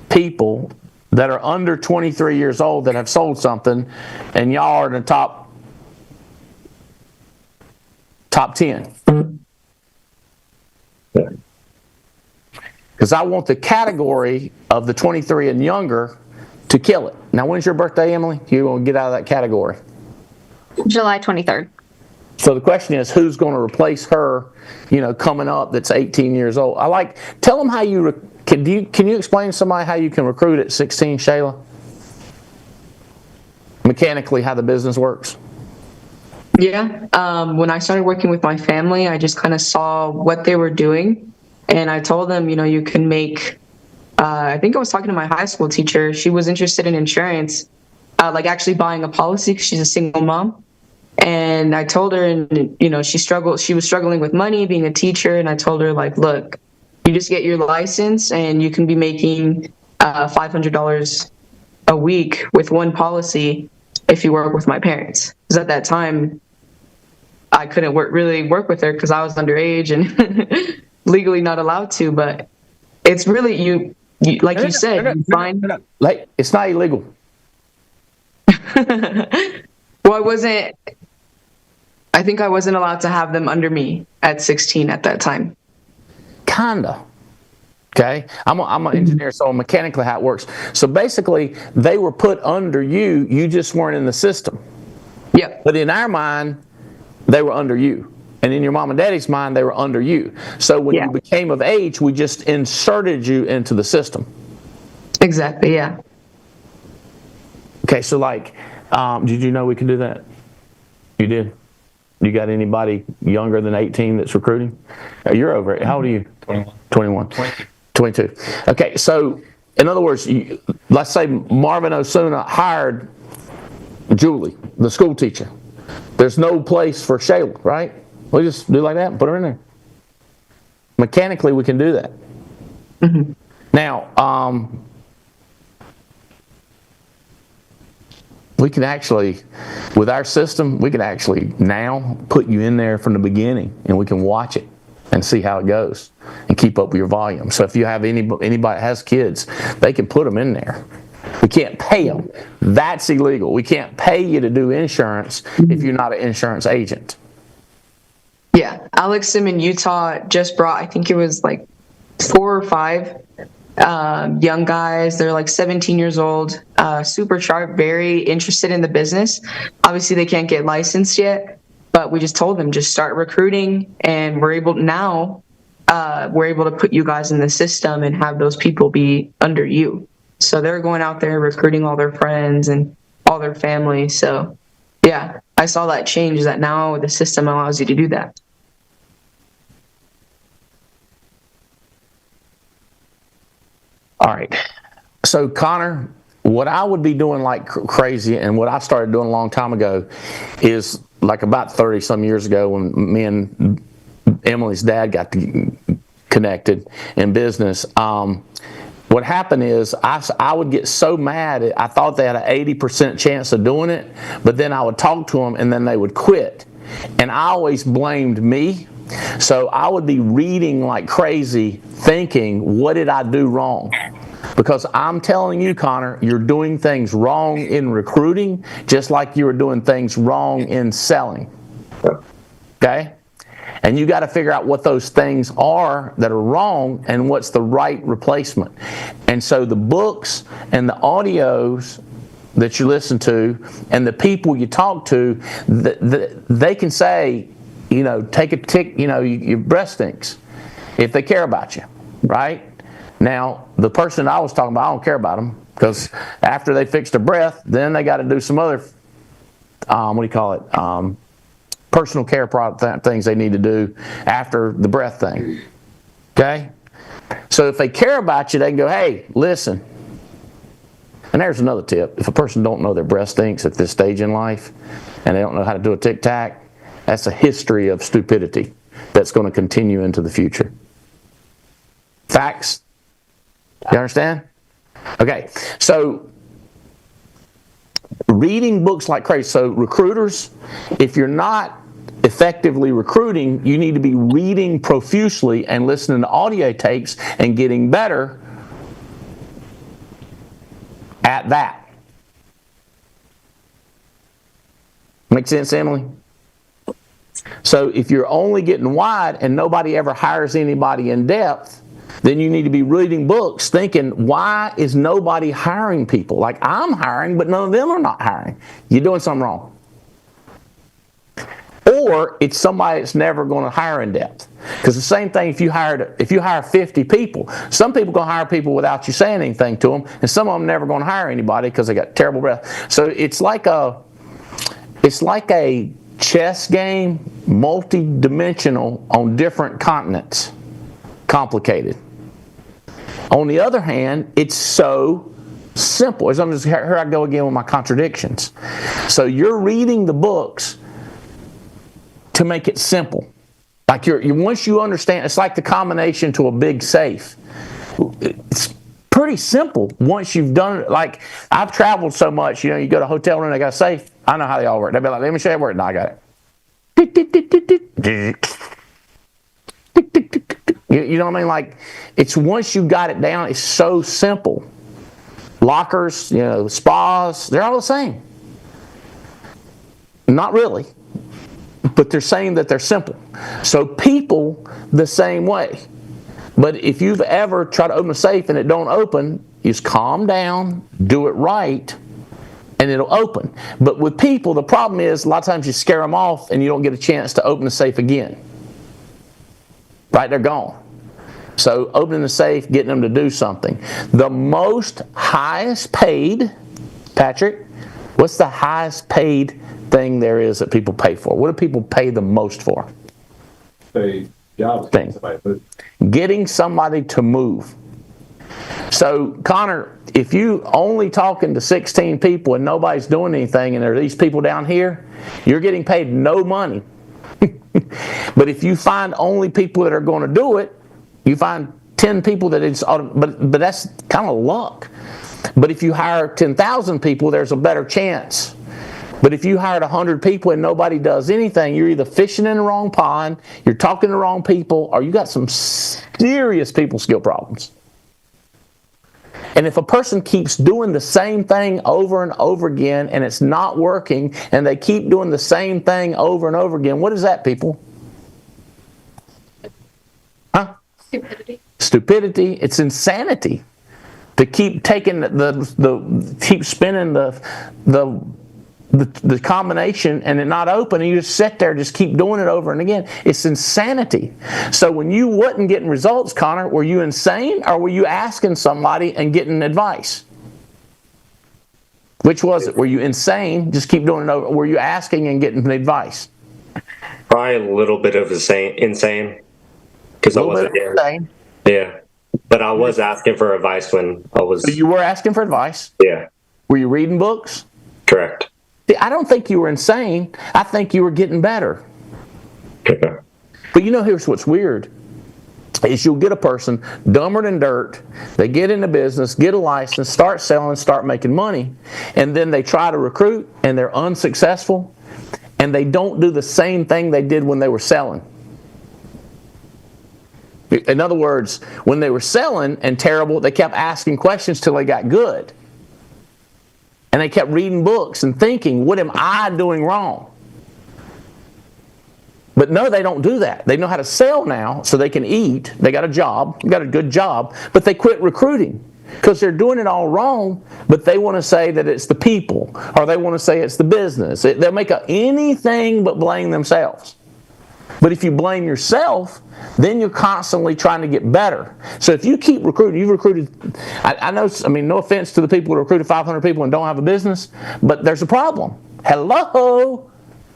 people that are under 23 years old that have sold something, and y'all are in the top 10. Because I want the category of the 23 and younger to kill it. Now, when's your birthday, Emily? You're going to get out of that category. July 23rd. So the question is, who's going to replace her, coming up that's 18 years old? Tell them how can you explain to somebody how you can recruit at 16, Sheyla? Mechanically, how the business works? Yeah. When I started working with my family, I just kind of saw what they were doing. And I told them, you can make, I think I was talking to my high school teacher. She was interested in insurance, actually buying a policy because she's a single mom. And I told her, and, she was struggling with money being a teacher. And I told her, look, you just get your license and you can be making $500 a week with one policy if you work with my parents. Because at that time, I couldn't really work with her because I was underage and legally not allowed to. But it's really, you said, you find... It's not illegal. Well, I think I wasn't allowed to have them under me at 16 at that time. Kinda. Okay? I'm an engineer, so mechanically how it works. So basically, they were put under you. You just weren't in the system. Yep. But in our mind, they were under you. And in your mom and daddy's mind, they were under you. So when you became of age, we just inserted you into the system. Exactly, yeah. Okay, so did you know we could do that? You did? You got anybody younger than 18 that's recruiting? You're over it. How old are you? 21. 22. Okay, so in other words, let's say Marvin Osuna hired Julie, the school teacher. There's no place for Sheyla, right? We just do like that and put her in there. Mechanically, we can do that. Mm-hmm. Now, we can actually, with our system, we can actually now put you in there from the beginning and we can watch it and see how it goes and keep up with your volume. So if you have anybody that has kids, they can put them in there. We can't pay them. That's illegal. We can't pay you to do insurance if you're not an insurance agent. Yeah. Alex Sim in Utah just brought, I think it was 4 or 5 young guys. They're 17 years old, super sharp, very interested in the business. Obviously, they can't get licensed yet, but we just told them just start recruiting, and we're able to put you guys in the system and have those people be under you. So they're going out there recruiting all their friends and all their family. So yeah, I saw that change, that now the system allows you to do that. All right. So, Connor, what I would be doing like crazy, and what I started doing a long time ago, is about 30 some years ago when me and Emily's dad got connected in business. What happened is I would get so mad. I thought they had an 80% chance of doing it, but then I would talk to them and then they would quit. And I always blamed me. So I would be reading like crazy, thinking, what did I do wrong? Because I'm telling you, Connor, you're doing things wrong in recruiting, just like you were doing things wrong in selling. Okay? And you got to figure out what those things are that are wrong and what's the right replacement. And so the books and the audios that you listen to and the people you talk to, they can say, take a tick, your breast stinks if they care about you, right? Now, the person I was talking about, I don't care about them because after they fix their breath, then they got to do some other, personal care things they need to do after the breath thing. Okay? So if they care about you, they can go, hey, listen. And there's another tip. If a person don't know their breath stinks at this stage in life, and they don't know how to do a tic-tac, that's a history of stupidity that's going to continue into the future. Facts? You understand? Okay, so reading books like crazy. So recruiters, if you're not effectively recruiting, you need to be reading profusely and listening to audio tapes and getting better at that. Make sense, Emily? So if you're only getting wide and nobody ever hires anybody in depth, then you need to be reading books thinking, why is nobody hiring people? Like, I'm hiring, but none of them are not hiring. You're doing something wrong. Or it's somebody that's never going to hire in depth. Because the same thing, if you hire 50 people, some people are going to hire people without you saying anything to them, and some of them never going to hire anybody because they got terrible breath. So it's like a chess game, multi-dimensional on different continents. Complicated. On the other hand, it's so simple. Here I go again with my contradictions. So you're reading the books to make it simple. Like once you understand, it's like the combination to a big safe. It's pretty simple once you've done it. Like, I've traveled so much, you go to a hotel room, they got a safe. I know how they all work. They'll be like, let me show you how it works. No, I got it. You know what I mean? Like, it's once you got it down, it's so simple. Lockers, spas, they're all the same. Not really, but they're saying that they're simple. So people, the same way. But if you've ever tried to open a safe and it don't open, you just calm down, do it right, and it'll open. But with people, the problem is a lot of times you scare them off and you don't get a chance to open the safe again. Right, they're gone. So opening the safe, getting them to do something. The most highest paid, Patrick, what's the highest paid thing there is that people pay for? What do people pay the most for? Getting somebody to move. So, Connor, if you only talking to 16 people and nobody's doing anything, and there are these people down here, you're getting paid no money. But if you find only people that are going to do it, you find 10 people that it's, but that's kind of luck. But if you hire 10,000 people, there's a better chance. But if you hired 100 people and nobody does anything, you're either fishing in the wrong pond, you're talking to the wrong people, or you got some serious people skill problems. And if a person keeps doing the same thing over and over again and it's not working, and they keep doing the same thing over and over again, what is that, people? Huh? Stupidity. It's insanity to keep taking keep spinning the combination and it not open, and you just sit there, just keep doing it over and again. It's insanity. So when you wasn't getting results, Connor, were you insane, or were you asking somebody and getting advice? Which was it? Were you insane, just keep doing it over? Were you asking and getting advice? Probably a little bit of insane. Because I wasn't insane. Yeah. But I was asking for advice when I was... So you were asking for advice? Yeah. Were you reading books? Correct. See, I don't think you were insane. I think you were getting better. Okay. But here's what's weird. Is you'll get a person dumber than dirt. They get into business, get a license, start selling, start making money. And then they try to recruit and they're unsuccessful. And they don't do the same thing they did when they were selling. In other words, when they were selling and terrible, they kept asking questions till they got good. And they kept reading books and thinking, what am I doing wrong? But no, they don't do that. They know how to sell now so they can eat. They got a job, got a good job, but they quit recruiting because they're doing it all wrong, but they want to say that it's the people, or they want to say it's the business. They'll make anything but blame themselves. But if you blame yourself, then you're constantly trying to get better. So if you keep recruiting, you've recruited, I know, I mean, no offense to the people who recruited 500 people and don't have a business, but there's a problem. Hello?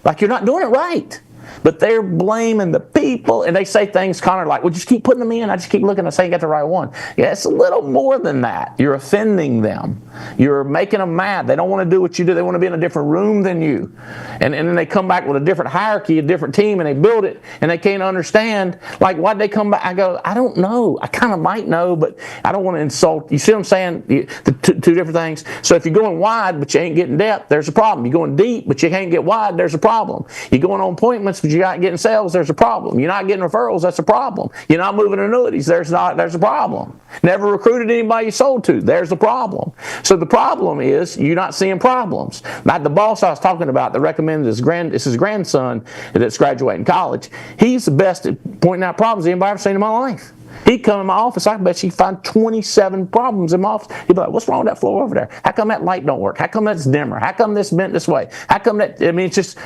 Like, you're not doing it right. But they're blaming the people, and they say things, Connor, like, well, just keep putting them in. I just keep looking and say you got the right one. Yeah, it's a little more than that. You're offending them. You're making them mad. They don't want to do what you do. They want to be in a different room than you. And then they come back with a different hierarchy, a different team, and they build it, and they can't understand, like, why'd they come back? I go, I don't know. I kind of might know, but I don't want to insult. You see what I'm saying? The two different things. So if you're going wide, but you ain't getting depth, there's a problem. You're going deep, but you can't get wide, there's a problem. You're going on appointments, but you're not getting sales, there's a problem. You're not getting referrals, that's a problem. You're not moving annuities, there's a problem. Never recruited anybody you sold to, there's a problem. So the problem is you're not seeing problems. Like the boss I was talking about that recommended his grandson that's graduating college, he's the best at pointing out problems anybody I've seen in my life. He'd come in my office, I bet she'd find 27 problems in my office. He'd be like, what's wrong with that floor over there? How come that light don't work? How come that's dimmer? How come this bent this way? How come that, I mean, it's just,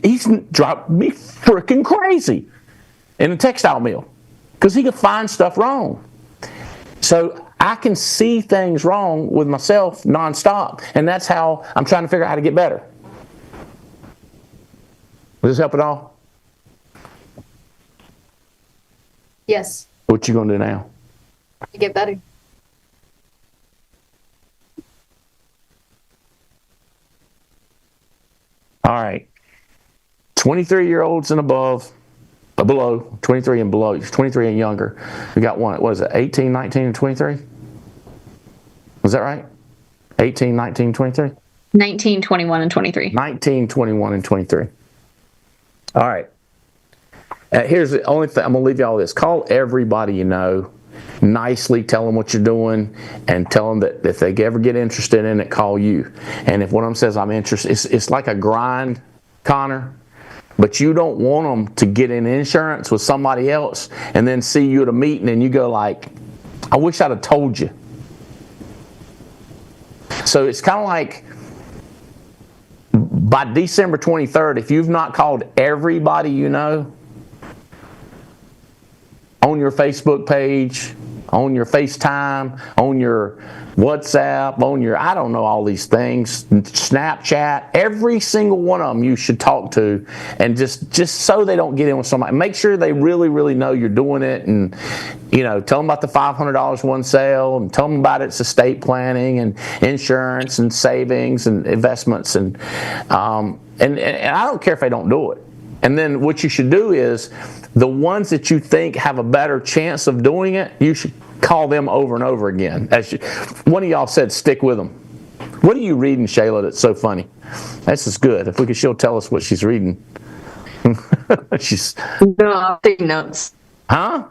he's dropped me freaking crazy in a textile mill because he could find stuff wrong. So I can see things wrong with myself nonstop, and that's how I'm trying to figure out how to get better. Does this help at all? Yes. What you gonna do now? To get better. All right. 23-year-olds and above, below, 23 and below, 23 and younger. We got one, what is it, 18, 19, and 23? Was that right? 18, 19, 23? 19, 21, and 23. 19, 21, and 23. All right. Here's the only thing, I'm going to leave you all this. Call everybody you know, nicely tell them what you're doing, and tell them that if they ever get interested in it, call you. And if one of them says, I'm interested, it's like a grind, Connor, but you don't want them to get in insurance with somebody else and then see you at a meeting and you go like, I wish I'd have told you. So it's kind of like, by December 23rd, if you've not called everybody you know, on your Facebook page, on your FaceTime, on your WhatsApp, on your, I don't know, all these things, Snapchat, every single one of them you should talk to, and just so they don't get in with somebody. Make sure they really, really know you're doing it, and, you know, tell them about the $500 one sale, and tell them about its estate planning and insurance and savings and investments, and I don't care if they don't do it. And then what you should do is, the ones that you think have a better chance of doing it, you should call them over and over again. One of y'all said stick with them. What are you reading, Sheyla, that's so funny? This is good. If she'll tell us what she's reading. No, I'm taking notes. Huh?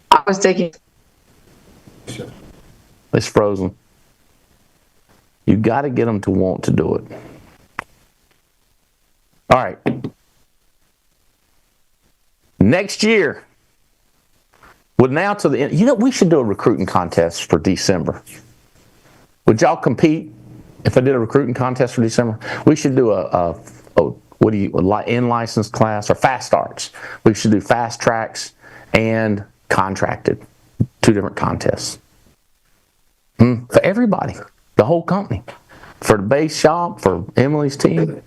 I was taking. It's frozen. You got to get them to want to do it. All right. Next year, well, now to the end, you know, we should do a recruiting contest for December. Would y'all compete if I did a recruiting contest for December? We should do a in-licensed class or fast starts. We should do fast tracks and contracted, 2 different contests. For everybody, the whole company, for the base shop, for Emily's team.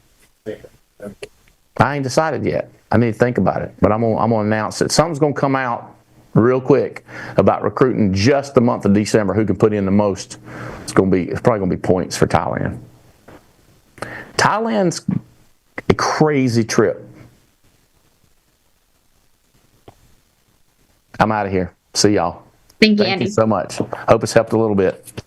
I ain't decided yet. I need to think about it, but I'm gonna announce it. Something's gonna come out real quick about recruiting just the month of December. Who can put in the most? It's probably gonna be points for Thailand. Thailand's a crazy trip. I'm out of here. See y'all. Thank you, Thank Andy. you so much. Hope it's helped a little bit.